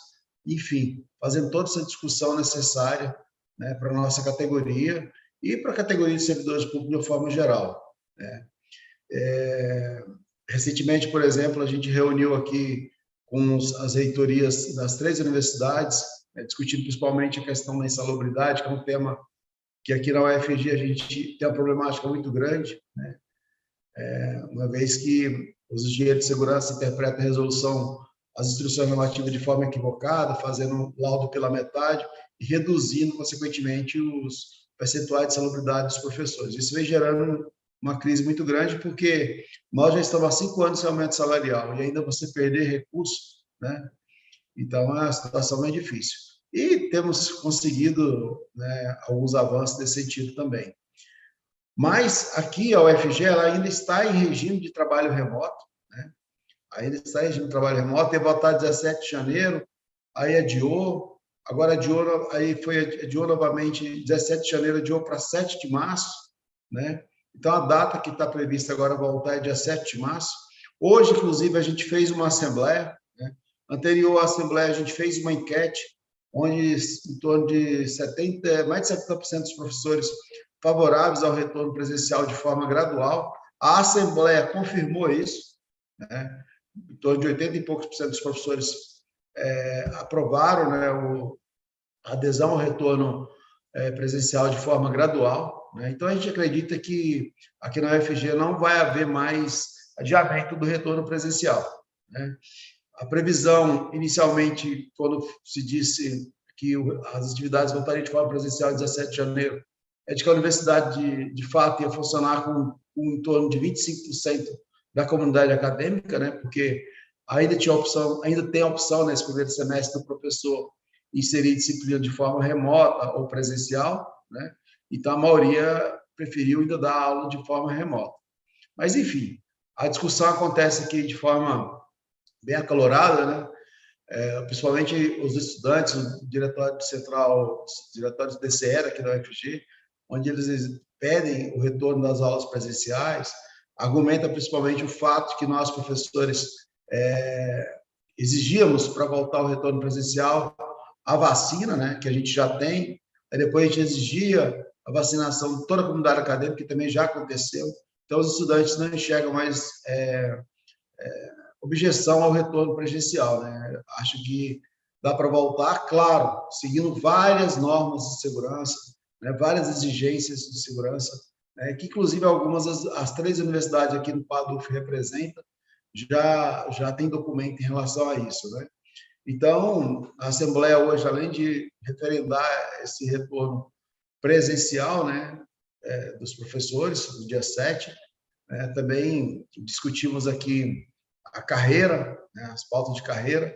enfim, fazendo toda essa discussão necessária, né, para a nossa categoria e para a categoria de servidores públicos de forma geral. Né. Recentemente, por exemplo, a gente reuniu aqui com as reitorias das 3 universidades, discutindo principalmente a questão da insalubridade, que é um tema que aqui na UFG a gente tem uma problemática muito grande, né, uma vez que os engenheiros de segurança interpretam a resolução, as instruções normativas de forma equivocada, fazendo um laudo pela metade e reduzindo, consequentemente, os percentuais de salubridade dos professores. Isso vem gerando uma crise muito grande, porque nós já estamos há 5 anos sem aumento salarial e ainda você perder recursos, né? Então, a situação é difícil. E temos conseguido, né, alguns avanços nesse sentido também. Mas aqui a UFG ela ainda está em regime de trabalho remoto, né? Ainda está em regime de trabalho remoto, ia votar 17 de janeiro, aí adiou, agora adiou, aí adiou novamente, 17 de janeiro adiou para 7 de março, né? Então a data que está prevista agora voltar é dia 7 de março. Hoje, inclusive, a gente fez uma assembleia, né? Anterior à assembleia a gente fez uma enquete, onde em torno de mais de 70% dos professores favoráveis ao retorno presencial de forma gradual. A Assembleia confirmou isso, né? Em torno de 80 e poucos por cento dos professores aprovaram, né, a adesão ao retorno presencial de forma gradual. Né? Então, a gente acredita que aqui na UFG não vai haver mais adiamento do retorno presencial. Né? A previsão, inicialmente, quando se disse que as atividades voltariam de forma presencial em 17 de janeiro, é de que a universidade, de fato, ia funcionar com em torno de 25% da comunidade acadêmica, né? Porque ainda tem a opção nesse primeiro semestre do professor inserir disciplina de forma remota ou presencial, né? Então, a maioria preferiu ainda dar aula de forma remota. Mas, enfim, a discussão acontece aqui de forma bem acalorada, né? Principalmente os estudantes, o diretório central, os diretórios do DCE aqui da UFG, onde eles pedem o retorno das aulas presenciais, argumenta principalmente o fato que nós, professores, exigíamos para voltar ao retorno presencial a vacina, né, que a gente já tem, aí depois a gente exigia a vacinação de toda a comunidade acadêmica, que também já aconteceu, então os estudantes não enxergam mais objeção ao retorno presencial, né? Acho que dá para voltar, claro, seguindo várias normas de segurança, né? Várias exigências de segurança, né? Que inclusive algumas, as 3 universidades aqui no PADUF representam, já tem documento em relação a isso, né? Então, a Assembleia hoje, além de referendar esse retorno presencial, né, dos professores, no dia 7, também discutimos aqui a carreira, né, as pautas de carreira,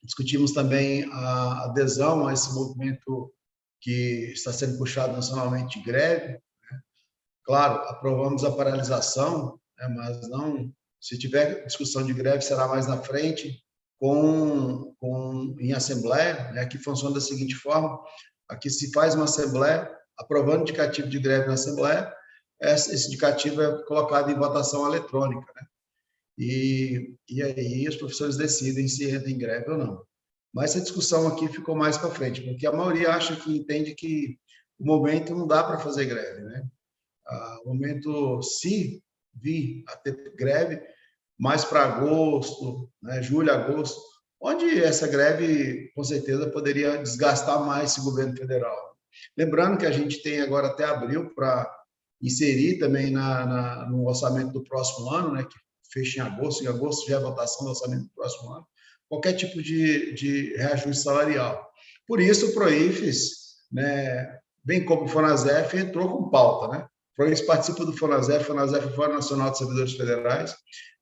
discutimos também a adesão a esse movimento que está sendo puxado nacionalmente de greve, né? Claro, aprovamos a paralisação, né, mas não, se tiver discussão de greve, será mais na frente, em assembleia, né, que funciona da seguinte forma: aqui se faz uma assembleia, aprovando o indicativo de greve na assembleia, esse indicativo é colocado em votação eletrônica, né? E aí os professores decidem se entra em greve ou não. Mas essa discussão aqui ficou mais para frente, porque a maioria entende que o momento não dá para fazer greve, né? O momento, se vir a ter greve, mais para agosto, né, julho, agosto, onde essa greve, com certeza, poderia desgastar mais esse governo federal. Lembrando que a gente tem agora até abril para inserir também no orçamento do próximo ano, né, que fecha em agosto já é a votação do orçamento do próximo ano, qualquer tipo de reajuste salarial. Por isso, o PROIFES, né, bem como o FONASEF, entrou com pauta, né? O PROIFES participa do FONASEF, FONASEF é o Fórum Nacional de Servidores Federais.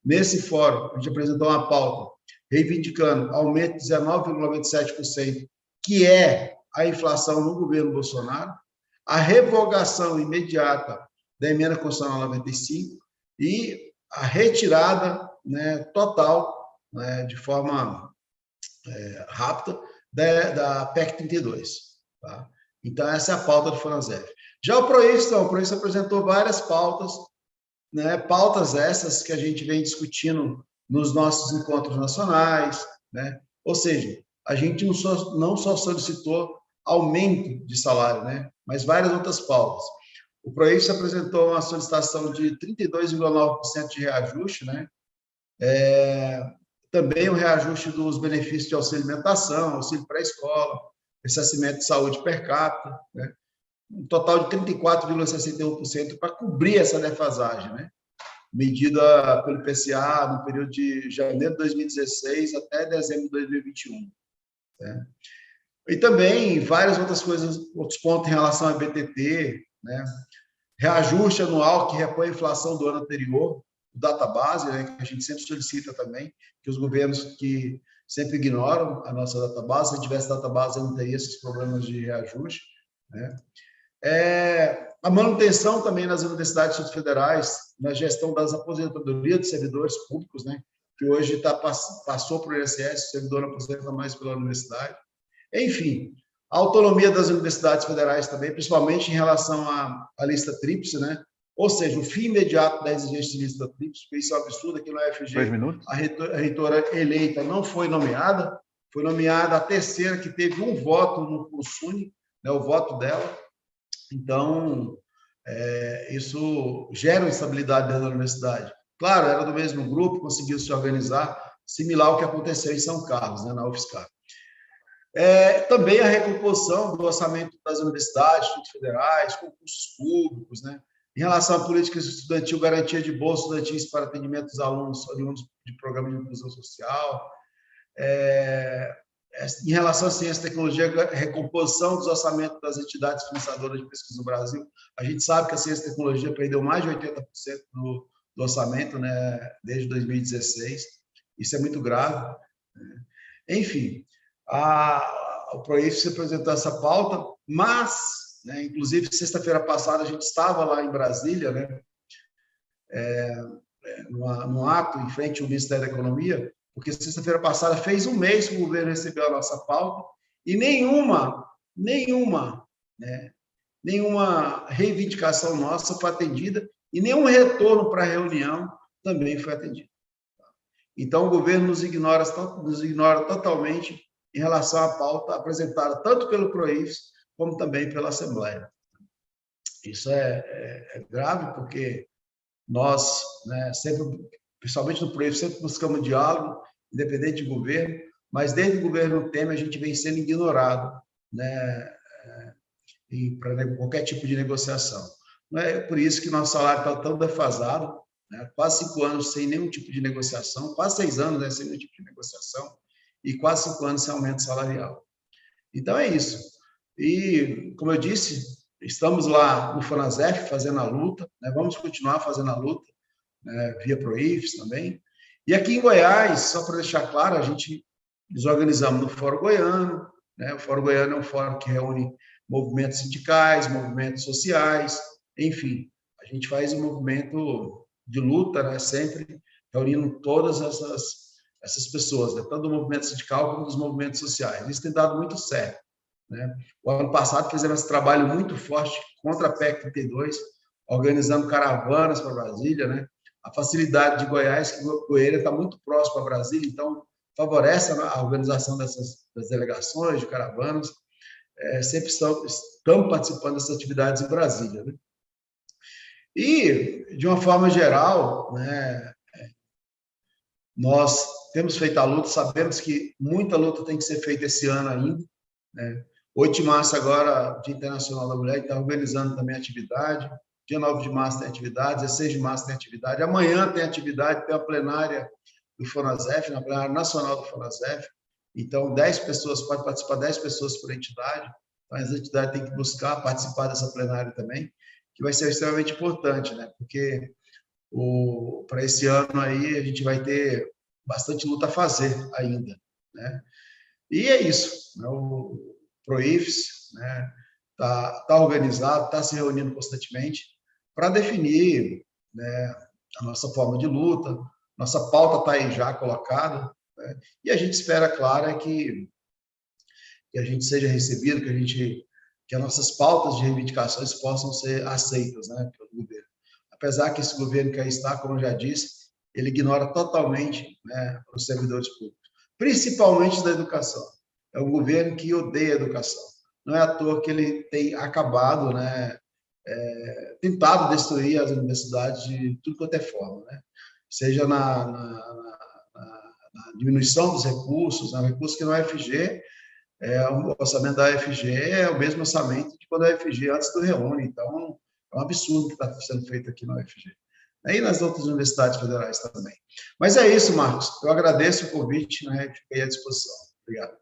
Nesse fórum, a gente apresentou uma pauta reivindicando aumento de 19,97%, que é a inflação no governo Bolsonaro, a revogação imediata da emenda constitucional 95 e a retirada, né, total, né, de forma rápida, da PEC 32. Tá? Então, essa é a pauta do FONASEF. Já o PROIFES, não, o PROIFES apresentou várias pautas, né, pautas essas que a gente vem discutindo nos nossos encontros nacionais, né? Ou seja, a gente não só solicitou aumento de salário, né, mas várias outras pautas. O PROIFES apresentou uma solicitação de 32,9% de reajuste, né? Também o reajuste dos benefícios de auxílio alimentação, auxílio pré-escola, ressarcimento de saúde per capita, né? Um total de 34,61% para cobrir essa defasagem, né? Medida pelo IPCA no período de janeiro de 2016 até dezembro de 2021. Né? E também várias outras coisas, outros pontos em relação ao BTT, né? Reajuste anual que repõe a inflação do ano anterior, o database, né? Que a gente sempre solicita também, que os governos que sempre ignoram a nossa database, se tivesse database, não teria esses problemas de reajuste, né? A manutenção também nas universidades federais, na gestão das aposentadorias de servidores públicos, né, que hoje passou para o INSS, o servidor não aposenta mais pela universidade. Enfim, a autonomia das universidades federais também, principalmente em relação à lista tríplice, né? Ou seja, o fim imediato da exigência de lista tríplice, porque isso é um absurdo, aqui no UFG, a reitora eleita não foi nomeada, foi nomeada a terceira, que teve um voto no SUNE, né, o voto dela. Então, isso gera instabilidade dentro da universidade. Claro, era do mesmo grupo, conseguiu se organizar, similar ao que aconteceu em São Carlos, né, na UFSCar. Também a recomposição do orçamento das universidades, institutos federais, concursos públicos, né, em relação à política estudantil, garantia de bolsa estudantis para atendimento dos alunos oriundos de programas de inclusão social, em relação à ciência e tecnologia, recomposição dos orçamentos das entidades financiadoras de pesquisa no Brasil. A gente sabe que a ciência e tecnologia perdeu mais de 80% do orçamento, né, desde 2016. Isso é muito grave. Enfim, o PROIFES apresentou essa pauta, mas, né, inclusive, sexta-feira passada, a gente estava lá em Brasília, né, num ato em frente ao Ministério da Economia, porque sexta-feira passada fez um mês que o governo recebeu a nossa pauta e nenhuma reivindicação nossa foi atendida e nenhum retorno para a reunião também foi atendido. Então, o governo nos ignora totalmente em relação à pauta apresentada tanto pelo PROIFES como também pela Assembleia. Isso é grave, porque nós, né, sempre principalmente no projeto, sempre buscamos diálogo, independente de governo, mas desde o governo Temer a gente vem sendo ignorado, né, para qualquer tipo de negociação. Não é por isso que nosso salário está tão defasado, né, quase 5 anos sem nenhum tipo de negociação, quase 6 anos, né, sem nenhum tipo de negociação, e quase 5 anos sem aumento salarial. Então, é isso. E, como eu disse, estamos lá no Fonasef fazendo a luta, né, vamos continuar fazendo a luta, né, via Proifes também. E aqui em Goiás, só para deixar claro, a gente nos organizamos no Fórum Goiano, né? O Fórum Goiano é um fórum que reúne movimentos sindicais, movimentos sociais, enfim, a gente faz um movimento de luta, né? Sempre reunindo todas essas pessoas, né? Tanto do movimento sindical como dos movimentos sociais. Isso tem dado muito certo, né? O ano passado fizemos esse trabalho muito forte contra a PEC 32, organizando caravanas para Brasília, né? A facilidade de Goiás, que Goiânia está muito próximo a Brasília, então favorece a organização das delegações, de caravanas. Sempre estamos participando dessas atividades em Brasília, né? E, de uma forma geral, né, nós temos feito a luta, sabemos que muita luta tem que ser feita esse ano ainda, né? 8 de março agora, Dia Internacional da Mulher, está organizando também atividade. Dia 9 de março tem atividade, 16 de março tem atividade. Amanhã tem atividade, tem a plenária do Fonasef, na plenária nacional do Fonasef. Então, 10 pessoas, pode participar 10 pessoas por entidade. Então, as entidades têm que buscar participar dessa plenária também, que vai ser extremamente importante, né? Porque para esse ano aí a gente vai ter bastante luta a fazer ainda, né? E é isso, né? O Proifes, né, tá organizado, está se reunindo constantemente para definir, né, a nossa forma de luta, nossa pauta está aí já colocada, né, e a gente espera, claro, que a gente seja recebido, que as nossas pautas de reivindicações possam ser aceitas, né, pelo governo. Apesar que esse governo que aí está, como eu já disse, ele ignora totalmente, né, os servidores públicos, principalmente da educação. É um governo que odeia a educação. Não é à toa que ele tem acabado, né, tentado destruir as universidades de tudo quanto é forma, né? Seja na diminuição dos recursos, né? Recursos que na UFG, o orçamento da UFG é o mesmo orçamento de quando a UFG antes do Reúne. Então, é um absurdo o que está sendo feito aqui na UFG. E nas outras universidades federais também. Mas é isso, Marcos. Eu agradeço o convite, né? Fiquei à disposição. Obrigado.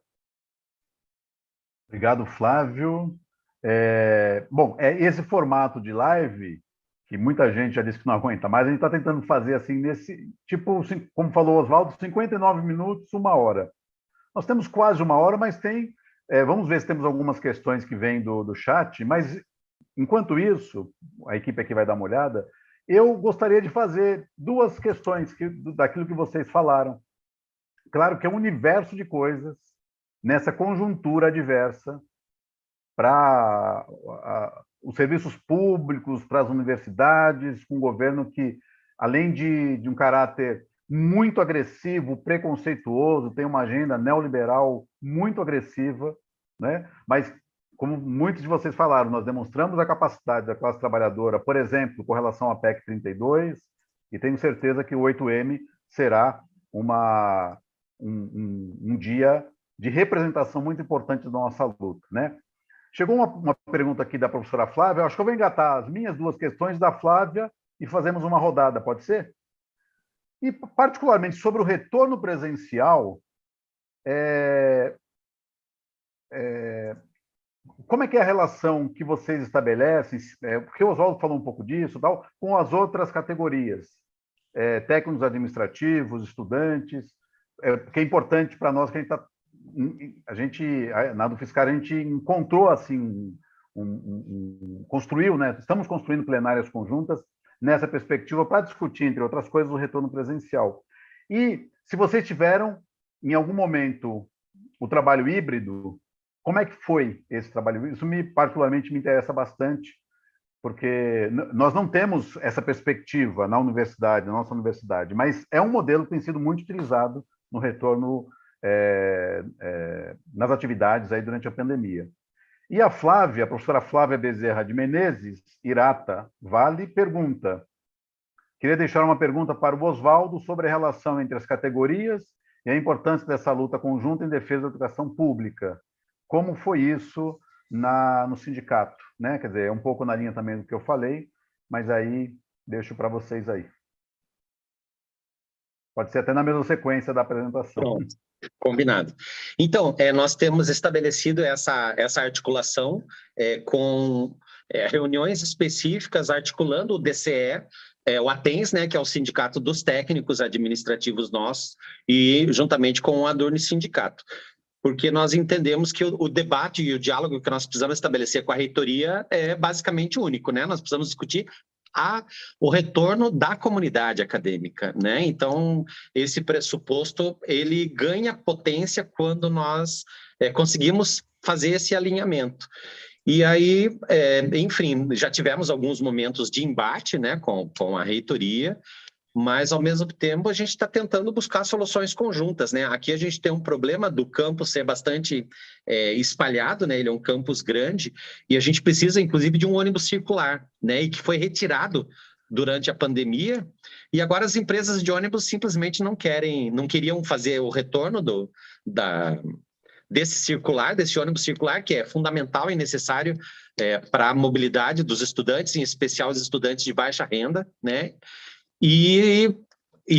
Obrigado, Flávio. Bom, esse formato de live, que muita gente já disse que não aguenta, mas a gente está tentando fazer assim, nesse tipo, como falou o Oswaldo, 59 minutos, 1 hora. Nós temos quase 1 hora, mas vamos ver se temos algumas questões que vêm do chat, mas enquanto isso, a equipe aqui vai dar uma olhada, eu gostaria de fazer 2 questões daquilo que vocês falaram. Claro que é um universo de coisas nessa conjuntura adversa para os serviços públicos, para as universidades, com um governo que, além de um caráter muito agressivo, preconceituoso, tem uma agenda neoliberal muito agressiva, né? Mas, como muitos de vocês falaram, nós demonstramos a capacidade da classe trabalhadora, por exemplo, com relação à PEC 32, e tenho certeza que o 8M será um dia de representação muito importante da nossa luta, né? Chegou uma pergunta aqui da professora Flávia, acho que eu vou engatar as minhas 2 questões da Flávia e fazemos uma rodada, pode ser? E, particularmente, sobre o retorno presencial, como é que é a relação que vocês estabelecem, porque o Oswaldo falou um pouco disso, tal, com as outras categorias, técnicos administrativos, estudantes, que é importante para nós, que na do Fiscal, a gente encontrou, assim, construiu, né? Estamos construindo plenárias conjuntas nessa perspectiva para discutir, entre outras coisas, o retorno presencial. E se vocês tiveram, em algum momento, o trabalho híbrido, como é que foi esse trabalho? Isso particularmente me interessa bastante, porque nós não temos essa perspectiva na nossa universidade, mas é um modelo que tem sido muito utilizado no retorno nas atividades aí durante a pandemia. E a professora Flávia Bezerra de Menezes, Irata Vale, pergunta: Queria deixar uma pergunta para o Oswaldo sobre a relação entre as categorias e a importância dessa luta conjunta em defesa da educação pública. Como foi isso no sindicato? Né? Quer dizer, é um pouco na linha também do que eu falei, mas aí deixo para vocês aí. Pode ser até na mesma sequência da apresentação. Pronto, combinado. Então, nós temos estabelecido essa articulação com reuniões específicas, articulando o DCE, o ATENS, né, que é o Sindicato dos Técnicos Administrativos nossos, e juntamente com o Adurne Sindicato. Porque nós entendemos que o debate e o diálogo que nós precisamos estabelecer com a reitoria é basicamente único, né? Nós precisamos discutir o retorno da comunidade acadêmica, né? Então, esse pressuposto, ele ganha potência quando nós conseguimos fazer esse alinhamento. E aí, enfim, já tivemos alguns momentos de embate, né, com a reitoria, mas, ao mesmo tempo, a gente está tentando buscar soluções conjuntas, né? Aqui a gente tem um problema do campus ser bastante espalhado, né? Ele é um campus grande e a gente precisa, inclusive, de um ônibus circular, né? E que foi retirado durante a pandemia e agora as empresas de ônibus simplesmente não queriam fazer o retorno desse ônibus circular, que é fundamental e necessário para a mobilidade dos estudantes, em especial os estudantes de baixa renda, né? E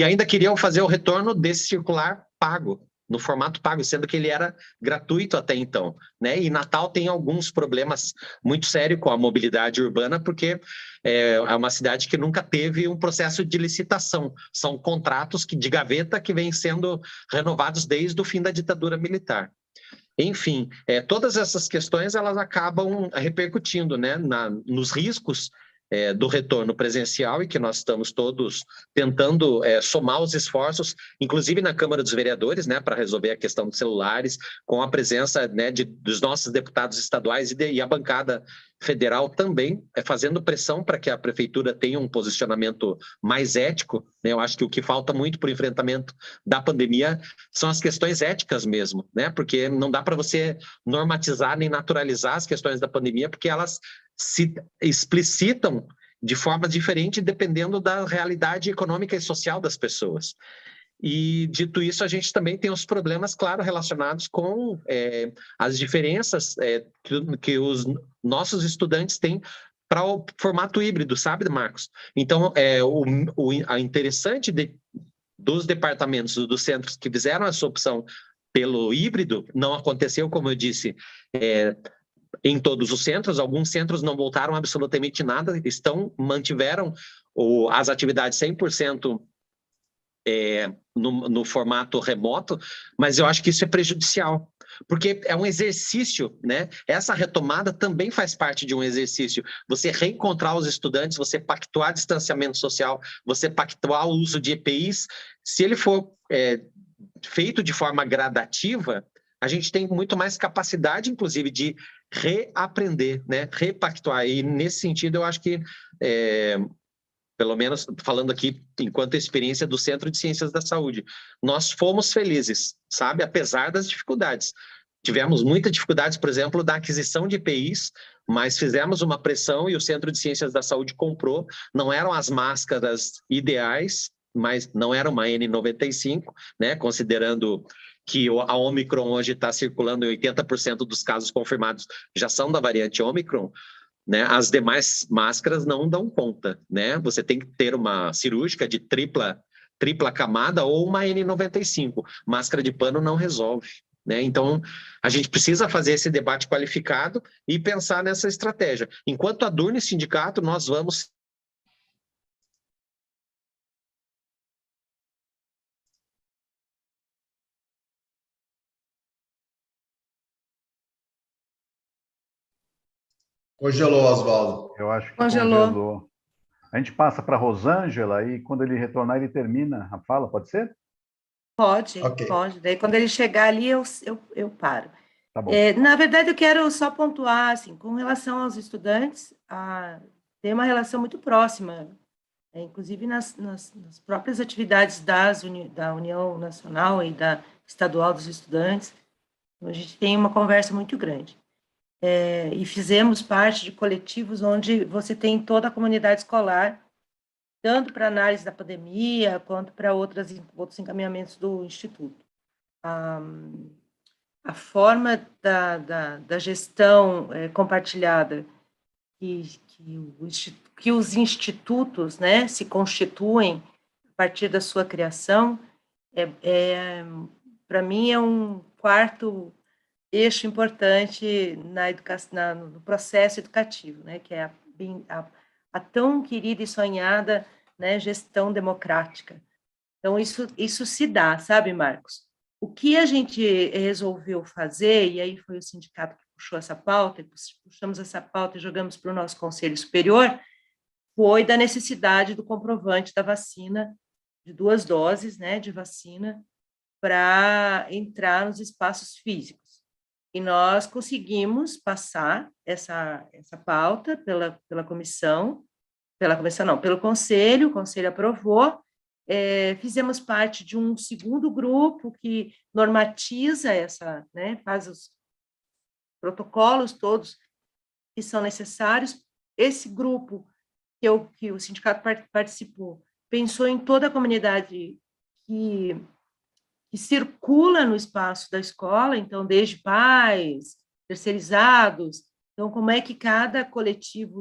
ainda queriam fazer o retorno desse circular pago, no formato pago, sendo que ele era gratuito até então, né? E Natal tem alguns problemas muito sérios com a mobilidade urbana, porque é uma cidade que nunca teve um processo de licitação. São contratos de gaveta que vêm sendo renovados desde o fim da ditadura militar. Enfim, todas essas questões elas acabam repercutindo, né, nos riscos do retorno presencial e que nós estamos todos tentando somar os esforços, inclusive na Câmara dos Vereadores, né, para resolver a questão dos celulares, com a presença, né, dos nossos deputados estaduais e a bancada federal também fazendo pressão para que a prefeitura tenha um posicionamento mais ético, né? Eu acho que o que falta muito para o enfrentamento da pandemia são as questões éticas mesmo, né? Porque não dá para você normatizar nem naturalizar as questões da pandemia, porque elas se explicitam de forma diferente dependendo da realidade econômica e social das pessoas. E, dito isso, a gente também tem os problemas, claro, relacionados com as diferenças que os nossos estudantes têm para o formato híbrido, sabe, Marcos? Então, a interessante dos departamentos, dos centros que fizeram essa opção pelo híbrido, não aconteceu, como eu disse, em todos os centros. Alguns centros não voltaram absolutamente nada, mantiveram as atividades 100% no formato remoto, mas eu acho que isso é prejudicial, porque é um exercício, né? Essa retomada também faz parte de um exercício. Você reencontrar os estudantes, você pactuar distanciamento social, você pactuar o uso de EPIs. Se ele for feito de forma gradativa, a gente tem muito mais capacidade, inclusive, de reaprender, né? Repactuar. E, nesse sentido, eu acho que pelo menos falando aqui enquanto experiência do Centro de Ciências da Saúde, nós fomos felizes, sabe? Apesar das dificuldades. Tivemos muitas dificuldades, por exemplo, da aquisição de EPIs, mas fizemos uma pressão e o Centro de Ciências da Saúde comprou. Não eram as máscaras ideais, mas não era uma N95, né? Considerando que a Omicron hoje está circulando em 80% dos casos confirmados já são da variante Omicron, né? As demais máscaras não dão conta, né? Você tem que ter uma cirúrgica de tripla camada ou uma N95. Máscara de pano não resolve, né? Então, a gente precisa fazer esse debate qualificado e pensar nessa estratégia. Enquanto Adurne Sindicato, nós vamos... Congelou, Oswaldo. Eu acho que congelou. A gente passa para a Rosângela e quando ele retornar, ele termina a fala, pode ser? Pode, pode. Daí, quando ele chegar ali, eu paro. Tá bom. Na verdade, eu quero só pontuar, assim, com relação aos estudantes, tem uma relação muito próxima, inclusive nas próprias atividades da União Nacional e da Estadual dos Estudantes. A gente tem uma conversa muito grande. E fizemos parte de coletivos onde você tem toda a comunidade escolar tanto para análise da pandemia, quanto para outros encaminhamentos do Instituto. A forma da gestão compartilhada que os institutos, né, se constituem a partir da sua criação, para mim, é um quarto eixo importante no processo educativo, né, que é a tão querida e sonhada, né, gestão democrática. Então, isso se dá, sabe, Marcos? O que a gente resolveu fazer, e aí foi o sindicato que puxou essa pauta, puxamos essa pauta e jogamos para o nosso Conselho Superior, foi da necessidade do comprovante da vacina, de 2 doses, né, de vacina, para entrar nos espaços físicos. E nós conseguimos passar essa pauta pela comissão, não, pelo Conselho, o Conselho aprovou. Fizemos parte de um segundo grupo que normatiza né, faz os protocolos todos que são necessários. Esse grupo que o sindicato participou pensou em toda a comunidade que circula no espaço da escola, então, desde pais, terceirizados, então, como é que cada coletivo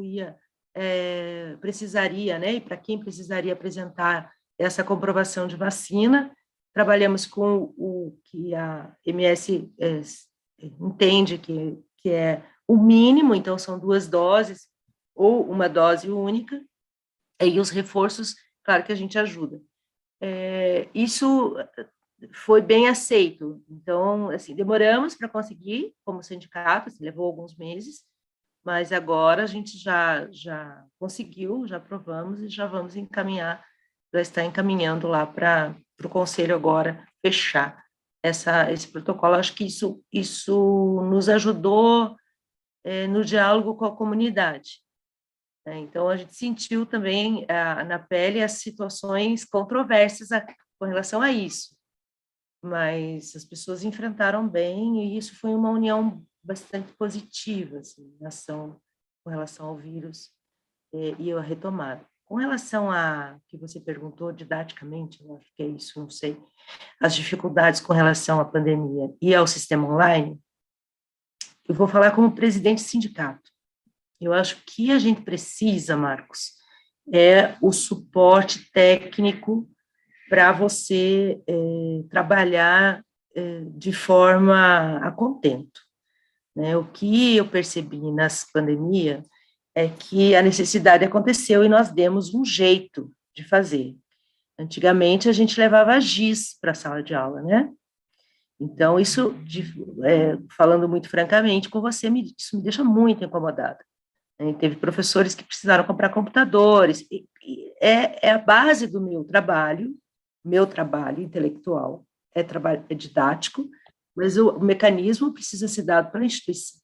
precisaria, né, e para quem precisaria apresentar essa comprovação de vacina. Trabalhamos com o que a MS entende que é o mínimo, então são 2 doses ou uma dose única, e os reforços, claro que a gente ajuda. Isso foi bem aceito, então, assim, demoramos para conseguir, como sindicato, assim, levou alguns meses, mas agora a gente já conseguiu, já aprovamos e já vamos já está encaminhando lá para o Conselho agora fechar esse protocolo. Acho que isso nos ajudou no diálogo com a comunidade. Então, a gente sentiu também na pele as situações controversas com relação a isso, mas as pessoas enfrentaram bem e isso foi uma união bastante positiva, assim, com relação ao vírus e a retomada. Com relação a que você perguntou didaticamente, eu acho que é isso, não sei, as dificuldades com relação à pandemia e ao sistema online, eu vou falar como presidente do sindicato. Eu acho que a gente precisa, Marcos, é o suporte técnico para você trabalhar de forma a contento. Né? O que eu percebi nessa pandemia é que a necessidade aconteceu e nós demos um jeito de fazer. Antigamente, a gente levava giz para a sala de aula, né? Então, isso, falando muito francamente com você, isso me deixa muito incomodada. Teve professores que precisaram comprar computadores, é a base do meu trabalho intelectual, é didático, mas o mecanismo precisa ser dado pela instituição.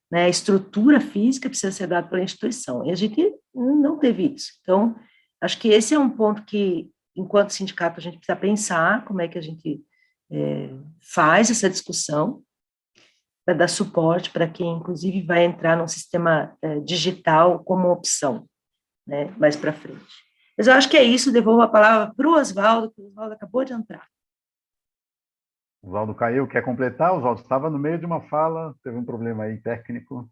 Né, a estrutura física precisa ser dada pela instituição, e a gente não teve isso. Então, acho que esse é um ponto que, enquanto sindicato, a gente precisa pensar como é que a gente faz essa discussão, para dar suporte para quem, inclusive, vai entrar num sistema digital como opção, né, mais para frente. Mas eu acho que é isso, devolvo a palavra para o Oswaldo, que o Oswaldo acabou de entrar. Oswaldo caiu, quer completar? Oswaldo estava no meio de uma fala, teve um problema aí técnico.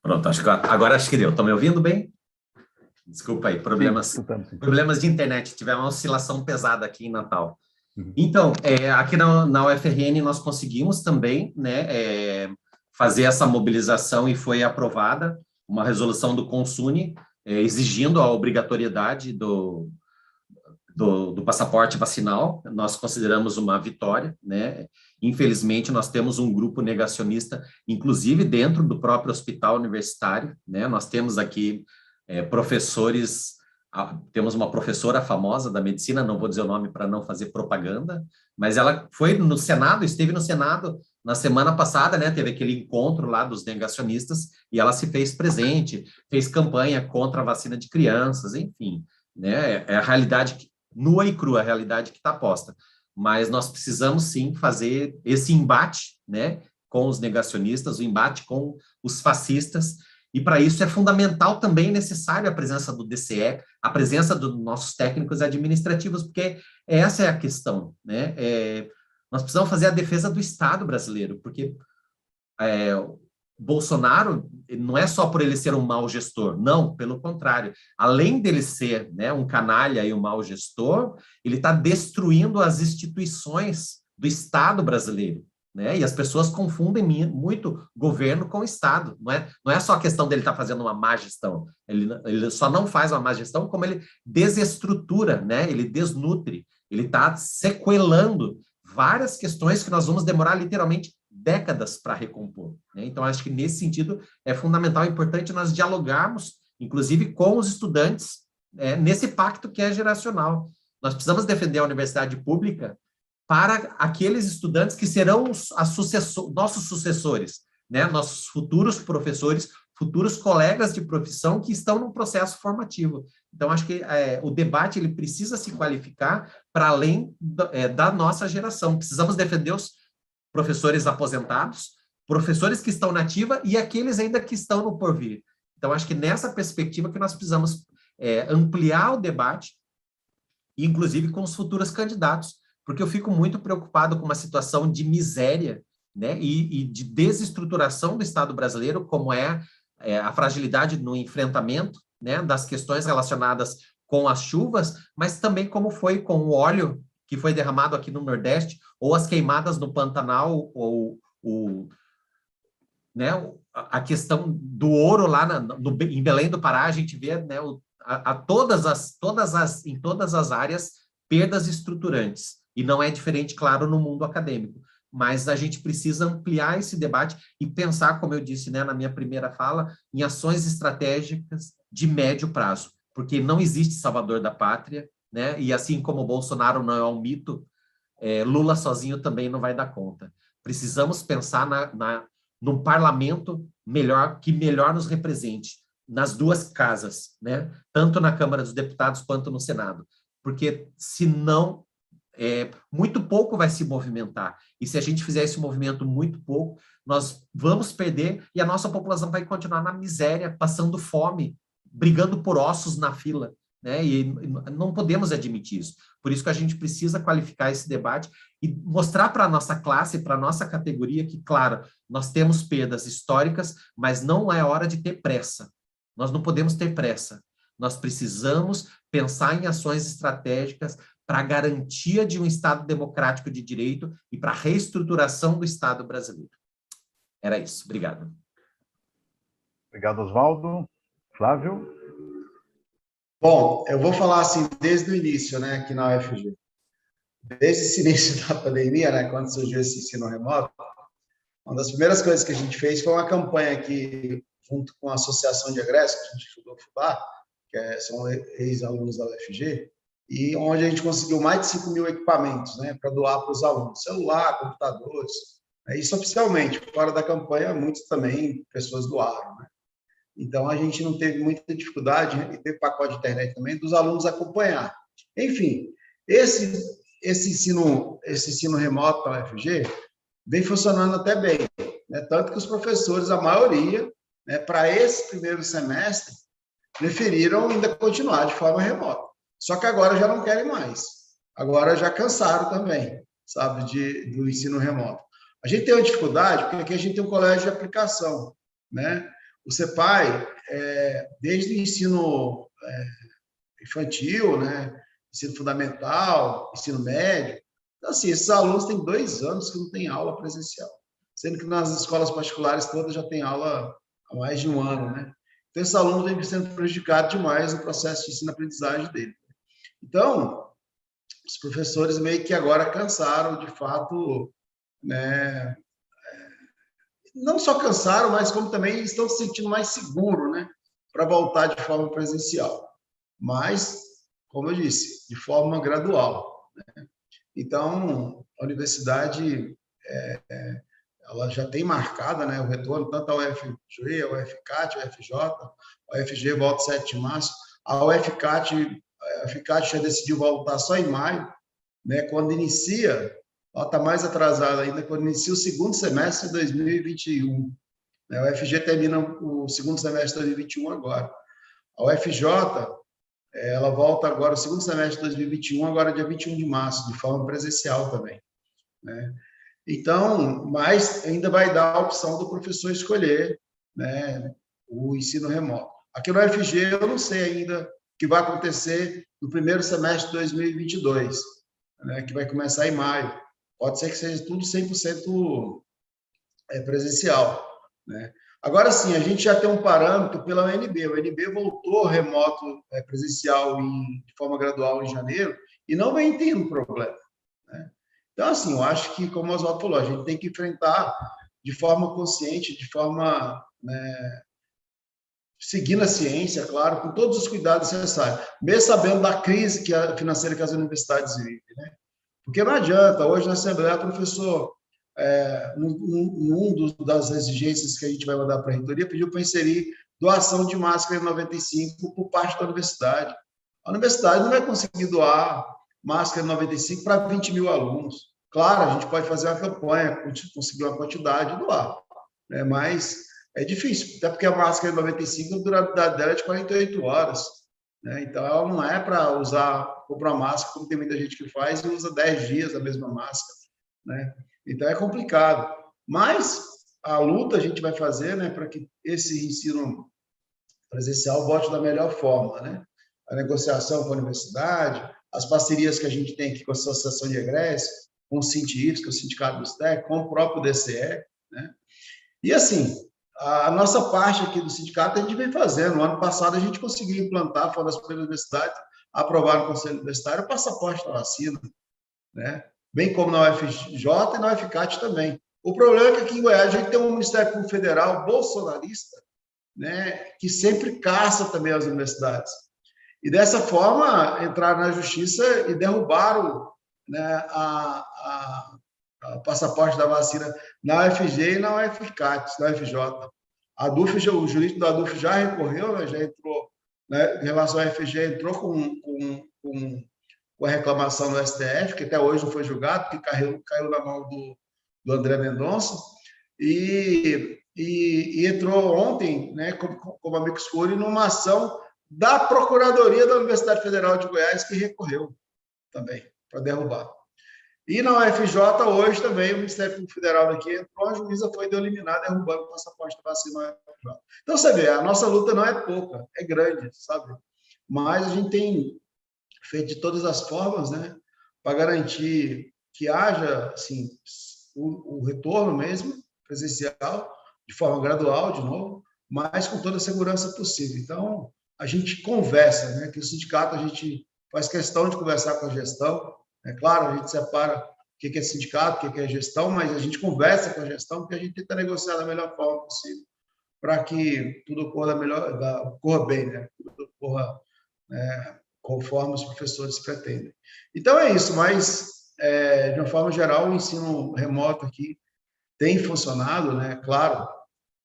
Pronto, agora acho que deu. Estão me ouvindo bem? Desculpa aí, problemas de internet. Tivemos uma oscilação pesada aqui em Natal. Então, aqui na UFRN nós conseguimos também, né, fazer essa mobilização e foi aprovada uma resolução do Consune exigindo a obrigatoriedade do passaporte vacinal. Nós consideramos uma vitória, né? Infelizmente, nós temos um grupo negacionista, inclusive dentro do próprio hospital universitário, né? Nós temos aqui professores, temos uma professora famosa da medicina, não vou dizer o nome para não fazer propaganda, mas ela foi no Senado, esteve no Senado na semana passada, né? Teve aquele encontro lá dos negacionistas e ela se fez presente, fez campanha contra a vacina de crianças, enfim, né? É a realidade nua e crua, a realidade que está posta. Mas nós precisamos, sim, fazer esse embate, né, com os negacionistas, o embate com os fascistas, E para isso é fundamental também necessário a presença do DCE, a presença dos nossos técnicos administrativos, porque essa é a questão, né? Nós precisamos fazer a defesa do Estado brasileiro, porque Bolsonaro não é só por ele ser um mau gestor, não, pelo contrário. Além dele ser, né, um canalha e um mau gestor, ele está destruindo as instituições do Estado brasileiro, né? E as pessoas confundem muito governo com Estado. Não é só a questão dele estar fazendo uma má gestão. Ele só não faz uma má gestão, como ele desestrutura, né? Ele desnutre. Ele está sequelando várias questões que nós vamos demorar literalmente décadas para recompor, né? Então, acho que nesse sentido é fundamental e importante nós dialogarmos, inclusive com os estudantes, nesse pacto que é geracional. Nós precisamos defender a universidade pública para aqueles estudantes que serão nossos sucessores, né? Nossos futuros professores, futuros colegas de profissão que estão no processo formativo. Então, acho que o debate ele precisa se qualificar para além da nossa geração. Precisamos defender os professores aposentados, professores que estão na ativa e aqueles ainda que estão no porvir. Então, acho que nessa perspectiva que nós precisamos ampliar o debate, inclusive com os futuros candidatos, porque eu fico muito preocupado com uma situação de miséria, né, e de desestruturação do Estado brasileiro, como a fragilidade no enfrentamento, né, das questões relacionadas com as chuvas, mas também como foi com o óleo que foi derramado aqui no Nordeste, ou as queimadas no Pantanal, ou né, a questão do ouro lá em Belém do Pará, a gente vê, né, em todas as áreas perdas estruturantes. E não é diferente, claro, no mundo acadêmico. Mas a gente precisa ampliar esse debate e pensar, como eu disse, né, na minha primeira fala, em ações estratégicas de médio prazo, porque não existe salvador da pátria, né? E assim como o Bolsonaro não é um mito, Lula sozinho também não vai dar conta. Precisamos pensar num parlamento que melhor nos represente, nas duas casas, né? Tanto na Câmara dos Deputados quanto no Senado, porque senão muito pouco vai se movimentar. E se a gente fizer esse movimento muito pouco, nós vamos perder e a nossa população vai continuar na miséria, passando fome, brigando por ossos na fila, né? E não podemos admitir isso. Por isso que a gente precisa qualificar esse debate e mostrar para a nossa classe, para a nossa categoria, que, claro, nós temos perdas históricas, mas não é hora de ter pressa. Nós não podemos ter pressa. Nós precisamos pensar em ações estratégicas para a garantia de um Estado democrático de direito e para a reestruturação do Estado brasileiro. Era isso. Obrigado. Obrigado, Oswaldo. Flávio? Bom, eu vou falar assim desde o início, né, aqui na UFG. Desde esse início da pandemia, né, quando surgiu esse ensino remoto, uma das primeiras coisas que a gente fez foi uma campanha aqui, junto com a Associação de Egressos, que a gente ajudou a fundar, que são ex-alunos da UFG, e onde a gente conseguiu mais de 5 mil equipamentos, né, para doar para os alunos, celular, computadores, isso oficialmente. Fora da campanha, muitos também pessoas doaram, né? Então, a gente não teve muita dificuldade, né, e teve pacote de internet também, dos alunos acompanhar. Enfim, esse ensino remoto da UFG vem funcionando até bem, né? Tanto que os professores, a maioria, né, para esse primeiro semestre, preferiram ainda continuar de forma remota. Só que agora já não querem mais. Agora já cansaram também, sabe, do ensino remoto. A gente tem uma dificuldade, porque aqui a gente tem um colégio de aplicação, né? O CEPAI, desde o ensino infantil, né? Ensino fundamental, ensino médio. Então, assim, esses alunos têm 2 anos que não têm aula presencial, sendo que nas escolas particulares todas já têm aula há mais de 1 ano, né? Então, esses alunos vêm sendo prejudicados demais no processo de ensino-aprendizagem dele. Então, os professores meio que agora cansaram, de fato, né? Não só cansaram, mas como também estão se sentindo mais seguros, né, para voltar de forma presencial. Mas, como eu disse, de forma gradual, né? Então, a universidade ela já tem marcada, né, o retorno, tanto a UFG, a UFCAT, a UFJ, a UFG volta 7 de março, a UFCAT já decidiu voltar só em maio, né, quando inicia, ela está mais atrasada ainda, quando inicia o segundo semestre de 2021. né? A UFG termina o segundo semestre de 2021 agora. A UFJ, ela volta agora, o segundo semestre de 2021, agora dia 21 de março, de forma presencial também, né? Então, mas ainda vai dar a opção do professor escolher, né, o ensino remoto. Aqui no UFG, eu não sei ainda o que vai acontecer no primeiro semestre de 2022, né, que vai começar em maio. Pode ser que seja tudo 100% presencial, né? Agora sim, a gente já tem um parâmetro pela UNB. A UNB voltou remoto presencial de forma gradual em janeiro e não vem tendo problema, né? Então, assim, eu acho que, como o Oswaldo falou, a gente tem que enfrentar de forma consciente, de forma, né, seguindo a ciência, claro, com todos os cuidados necessários, mesmo sabendo da crise financeira que as universidades vivem, né? Porque não adianta, hoje na Assembleia, professor, num das exigências que a gente vai mandar para a reitoria, pediu para inserir doação de máscara N95 por parte da universidade. A universidade não vai conseguir doar máscara N95 para 20 mil alunos. Claro, a gente pode fazer uma campanha, conseguir uma quantidade e doar, né? Mas é difícil, até porque a máscara N95, a durabilidade dela é de 48 horas. Né? Então, ela não é para comprar máscara, como tem muita gente que faz e usa 10 dias a mesma máscara, né? Então, é complicado. Mas a luta a gente vai fazer, né, para que esse ensino presencial volte da melhor forma, né? A negociação com a universidade, as parcerias que a gente tem aqui com a Associação de Egressos, com o CINTIFS, com o Sindicato dos Técnicos, com o próprio DCE, né? E, assim, a nossa parte aqui do sindicato a gente vem fazendo. No ano passado, a gente conseguiu implantar, foi uma das primeiras universidades, aprovar no Conselho Universitário o passaporte da vacina, né? Bem como na UFJ e na UFCAT também. O problema é que aqui em Goiás a gente tem um Ministério Público Federal bolsonarista, né, que sempre caça também as universidades. E, dessa forma, entraram na justiça e derrubaram, né, o passaporte da vacina na UFG e na UFCAT, na UFJ. A DUF, o jurídico da DUF já recorreu, né, já entrou, né, em relação à UFG, entrou com a reclamação no STF, que até hoje não foi julgado, porque caiu na mão do André Mendonça, e entrou ontem, né, como amicus curiae, numa ação da Procuradoria da Universidade Federal de Goiás, que recorreu também, para derrubar. E na UFJ, hoje também, o Ministério Público Federal daqui entrou, a juíza foi eliminar, derrubando o passaporte da vacina na UFJ. Então, você vê, a nossa luta não é pouca, é grande, sabe? Mas a gente tem feito de todas as formas, né, para garantir que haja, assim, o retorno mesmo, presencial, de forma gradual, de novo, mas com toda a segurança possível. Então, a gente conversa, né, que o sindicato, a gente faz questão de conversar com a gestão. É claro, a gente separa o que é sindicato, o que é gestão, mas a gente conversa com a gestão, porque a gente tenta negociar da melhor forma possível, para que tudo ocorra bem, né, tudo ocorra conforme os professores pretendem. Então, é isso, mas, de uma forma geral, o ensino remoto aqui tem funcionado, né? Claro,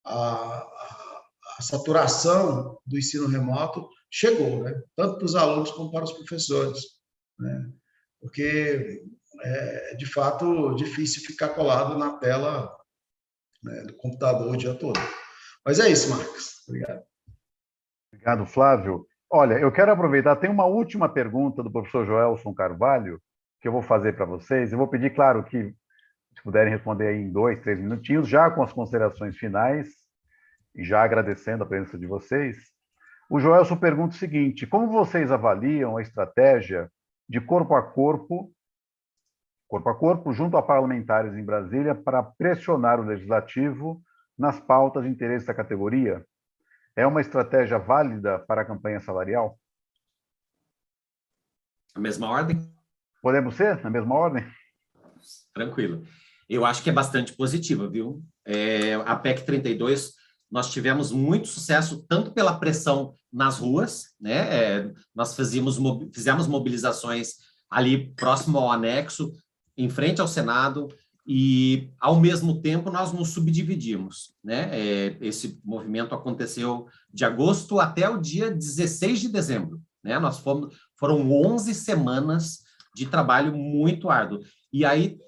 a saturação do ensino remoto chegou, né? Tanto para os alunos como para os professores, né? Porque é, de fato, difícil ficar colado na tela, né, do computador o dia todo. Mas é isso, Marcos. Obrigado. Obrigado, Flávio. Olha, eu quero aproveitar, tem uma última pergunta do professor Joelson Carvalho, que eu vou fazer para vocês. Eu vou pedir, claro, que se puderem responder aí em 2, 3 minutinhos, já com as considerações finais, e já agradecendo a presença de vocês. O Joelson pergunta o seguinte: como vocês avaliam a estratégia de corpo a corpo, junto a parlamentares em Brasília, para pressionar o legislativo nas pautas de interesse da categoria? É uma estratégia válida para a campanha salarial? A mesma ordem? Podemos ser? Na mesma ordem? Tranquilo. Eu acho que é bastante positiva, viu? A PEC 32, nós tivemos muito sucesso, tanto pela pressão nas ruas, né? Nós fizemos mobilizações ali próximo ao anexo, em frente ao Senado, e, ao mesmo tempo, nós nos subdividimos, né? Esse movimento aconteceu de agosto até o dia 16 de dezembro, né? Foram 11 semanas de trabalho muito árduo. E aí,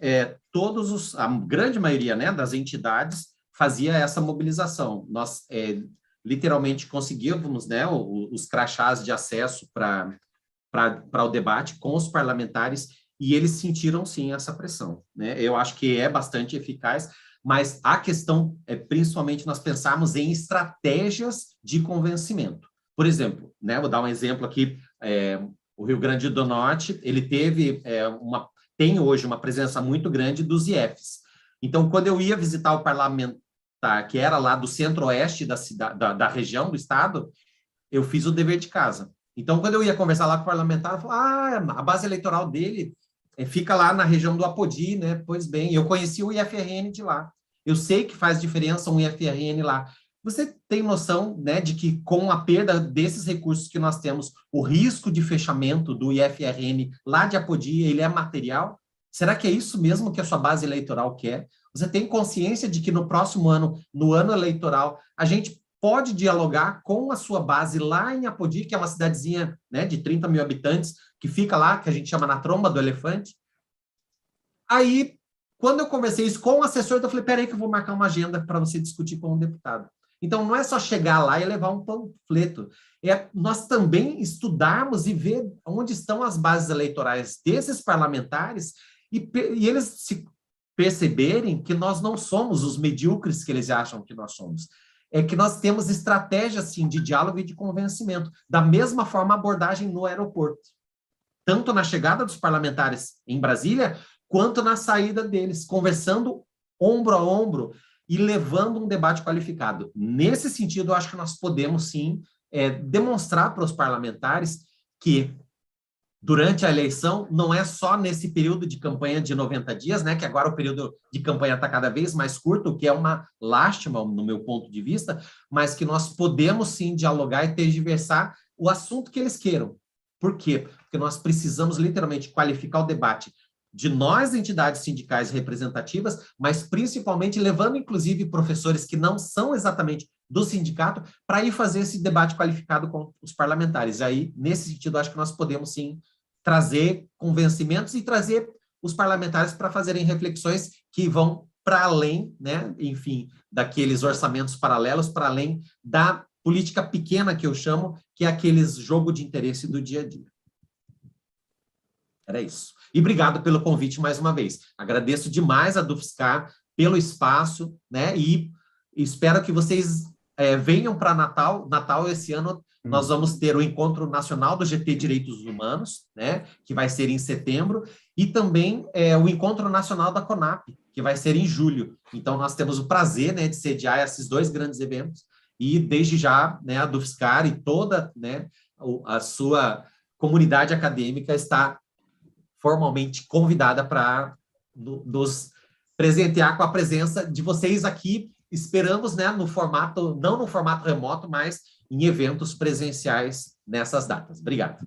a grande maioria, né, das entidades fazia essa mobilização. Nós, literalmente, conseguíamos, né, os crachás de acesso para o debate com os parlamentares, e eles sentiram, sim, essa pressão, né? Eu acho que é bastante eficaz, mas a questão é, principalmente, nós pensarmos em estratégias de convencimento. Por exemplo, né, vou dar um exemplo aqui, o Rio Grande do Norte, ele tem hoje uma presença muito grande dos IFs. Então, quando eu ia visitar o parlamentar, que era lá do centro-oeste da região do estado, eu fiz o dever de casa. Então, quando eu ia conversar lá com o parlamentar, eu falava, a base eleitoral dele fica lá na região do Apodi, né? Pois bem, eu conheci o IFRN de lá. Eu sei que faz diferença um IFRN lá. Você tem noção, né, de que com a perda desses recursos que nós temos, o risco de fechamento do IFRN lá de Apodi, ele é material? Será que é isso mesmo que a sua base eleitoral quer? Você tem consciência de que no próximo ano, no ano eleitoral, a gente pode dialogar com a sua base lá em Apodi, que é uma cidadezinha, né, de 30 mil habitantes, que fica lá, que a gente chama na tromba do elefante? Aí, quando eu conversei isso com o assessor, eu falei, peraí que eu vou marcar uma agenda para você discutir com o deputado. Então, não é só chegar lá e levar um panfleto. É nós também estudarmos e ver onde estão as bases eleitorais desses parlamentares e eles se perceberem que nós não somos os medíocres que eles acham que nós somos. É que nós temos estratégias, sim, de diálogo e de convencimento. Da mesma forma, a abordagem no aeroporto. Tanto na chegada dos parlamentares em Brasília, quanto na saída deles, conversando ombro a ombro e levando um debate qualificado. Nesse sentido, eu acho que nós podemos, sim, demonstrar para os parlamentares que durante a eleição, não é só nesse período de campanha de 90 dias, né, que agora o período de campanha está cada vez mais curto, o que é uma lástima, no meu ponto de vista, mas que nós podemos, sim, dialogar e tergiversar o assunto que eles queiram. Por quê? Porque nós precisamos, literalmente, qualificar o debate de nós, entidades sindicais representativas, mas principalmente levando, inclusive, professores que não são exatamente do sindicato, para ir fazer esse debate qualificado com os parlamentares. Aí, nesse sentido, acho que nós podemos, sim, trazer convencimentos e trazer os parlamentares para fazerem reflexões que vão para além, né, enfim, daqueles orçamentos paralelos, para além da política pequena, que eu chamo, que é aqueles jogo de interesse do dia a dia. Era isso. E obrigado pelo convite mais uma vez. Agradeço demais a Dufscar pelo espaço, né, e espero que vocês venham para Natal. Natal, esse ano, nós vamos ter o Encontro Nacional do GT Direitos Humanos, né, que vai ser em setembro, e também o Encontro Nacional da CONAP, que vai ser em julho. Então, nós temos o prazer, né, de sediar esses dois grandes eventos, e desde já, né, a Dufscar e toda, né, a sua comunidade acadêmica está formalmente convidada para nos presentear com a presença de vocês aqui. Esperamos, né, no formato, não no formato remoto, mas em eventos presenciais nessas datas. Obrigado.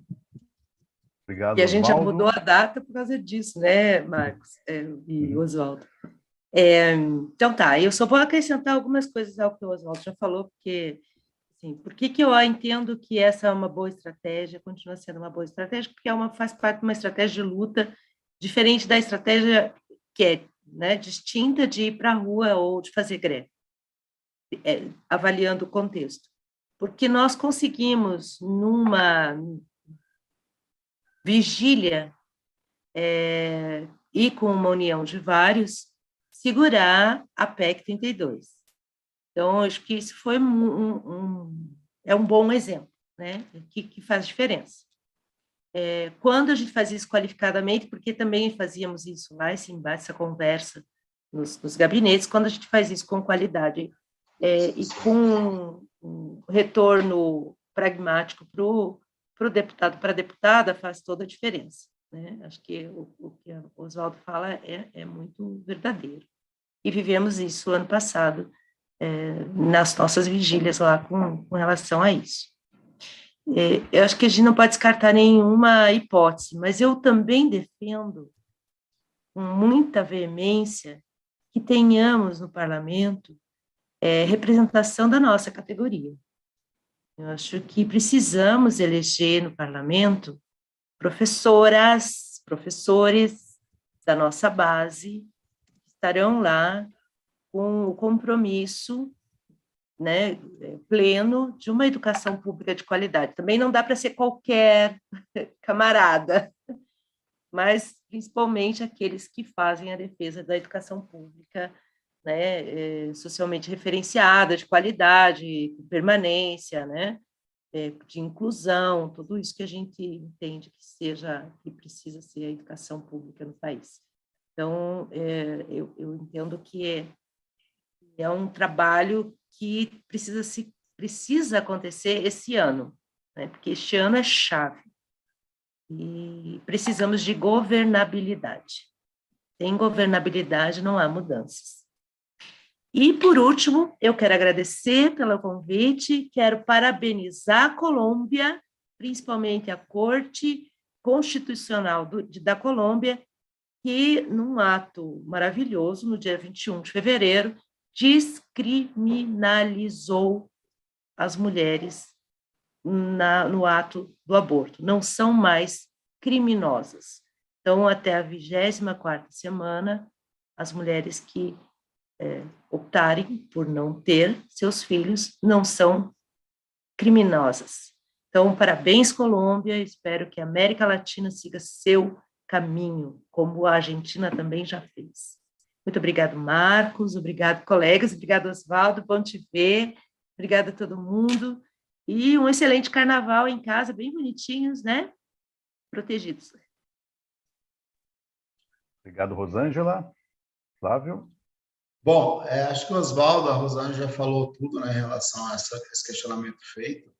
Obrigado, e a gente já Oswaldo. mudou a data por causa disso, né, Marcos e Oswaldo? Então tá, eu só vou acrescentar algumas coisas ao que o Oswaldo já falou, porque, assim, por que eu entendo que essa é uma boa estratégia, continua sendo uma boa estratégia, porque faz parte de uma estratégia de luta diferente da estratégia que é, né, distinta de ir para a rua ou de fazer greve, avaliando o contexto. Porque nós conseguimos, numa vigília e com uma união de vários, segurar a PEC 32. Então, acho que isso foi um bom exemplo, né, que faz diferença. Quando a gente faz isso qualificadamente, porque também fazíamos isso lá, essa conversa nos gabinetes, quando a gente faz isso com qualidade e com um retorno pragmático para o deputado, para a deputada, faz toda a diferença, né? Acho que o que o Oswaldo fala é muito verdadeiro. E vivemos isso ano passado, nas nossas vigílias lá com relação a isso. Eu acho que a gente não pode descartar nenhuma hipótese, mas eu também defendo com muita veemência que tenhamos no parlamento representação da nossa categoria. Eu acho que precisamos eleger no parlamento professoras, professores da nossa base, que estarão lá com o compromisso, né, pleno de uma educação pública de qualidade. Também não dá para ser qualquer camarada, mas principalmente aqueles que fazem a defesa da educação pública, né, socialmente referenciada, de qualidade, com permanência, né, de inclusão, tudo isso que a gente entende que precisa ser a educação pública no país. Então, eu entendo que é um trabalho que precisa acontecer esse ano, né, porque este ano é chave. E precisamos de governabilidade. Sem governabilidade não há mudanças. E, por último, eu quero agradecer pelo convite, quero parabenizar a Colômbia, principalmente a Corte Constitucional da Colômbia, que, num ato maravilhoso, no dia 21 de fevereiro, descriminalizou as mulheres no ato do aborto. Não são mais criminosas. Então, até a 24ª semana, as mulheres que optarem por não ter seus filhos não são criminosas. Então, parabéns, Colômbia, espero que a América Latina siga seu caminho, como a Argentina também já fez. Muito obrigado, Marcos, obrigado, colegas, obrigado, Oswaldo, bom te ver, obrigada a todo mundo, e um excelente carnaval em casa, bem bonitinhos, né? Protegidos. Obrigado, Rosângela. Flávio? Bom, acho que o Oswaldo, a Rosângela já falou tudo, né, em relação a esse questionamento feito.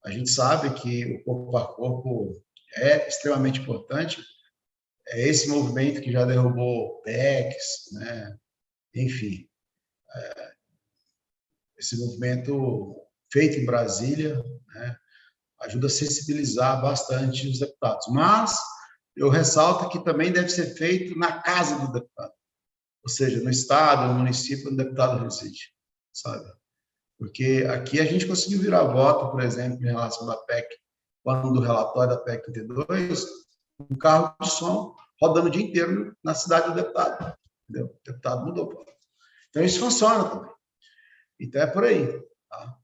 A gente sabe que o corpo a corpo é extremamente importante. É esse movimento que já derrubou PECs, né? Enfim, esse movimento feito em Brasília, né, ajuda a sensibilizar bastante os deputados. Mas eu ressalto que também deve ser feito na casa do deputado, ou seja, no estado, no município onde o deputado reside, sabe? Porque aqui a gente conseguiu virar voto, por exemplo, em relação à PEC, quando do relatório da PEC 32, um carro de som rodando o dia inteiro na cidade do deputado. Entendeu? O deputado mudou. Então, isso funciona também. Então, é por aí. Tá?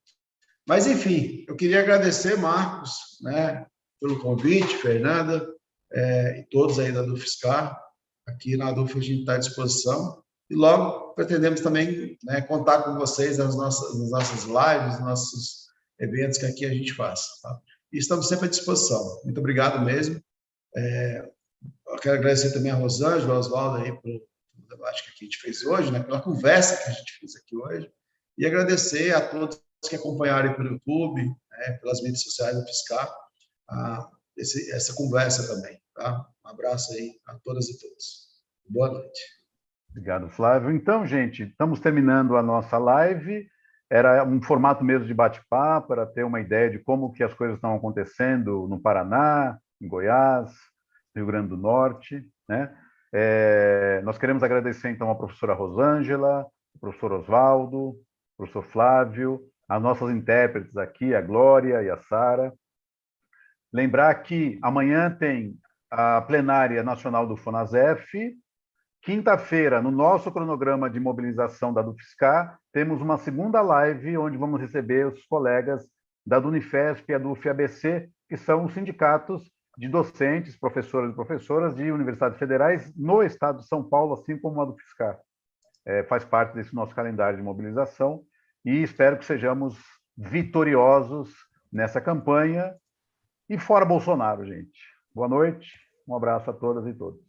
Mas, enfim, eu queria agradecer, Marcos, né, pelo convite, Fernanda, e todos aí da DUFSCar. Aqui na DUF a gente está à disposição. E logo pretendemos também, né, contar com vocês nas nossas lives, nos nossos eventos que aqui a gente faz. Tá? E estamos sempre à disposição. Muito obrigado mesmo. Eu quero agradecer também a Rosângela, ao Oswaldo aí pelo debate que a gente fez hoje, né, pela conversa que a gente fez aqui hoje. E agradecer a todos que acompanharam pelo YouTube, né, pelas mídias sociais do Fiscar, essa conversa também. Tá? Um abraço aí a todas e todos. Boa noite. Obrigado, Flávio. Então, gente, estamos terminando a nossa live. Era um formato mesmo de bate-papo, para ter uma ideia de como que as coisas estão acontecendo no Paraná, em Goiás, no Rio Grande do Norte, né? Nós queremos agradecer, então, a professora Rosângela, o professor Oswaldo, o professor Flávio, as nossas intérpretes aqui, a Glória e a Sara. Lembrar que amanhã tem a plenária nacional do FONASEF. Quinta-feira, no nosso cronograma de mobilização da DUFSCar, temos uma segunda live onde vamos receber os colegas da DUNIFESP e a DUF-ABC, que são os sindicatos de docentes, professores e professoras de universidades federais no estado de São Paulo, assim como a DUFSCar. Faz parte desse nosso calendário de mobilização e espero que sejamos vitoriosos nessa campanha. E fora Bolsonaro, gente. Boa noite, um abraço a todas e todos.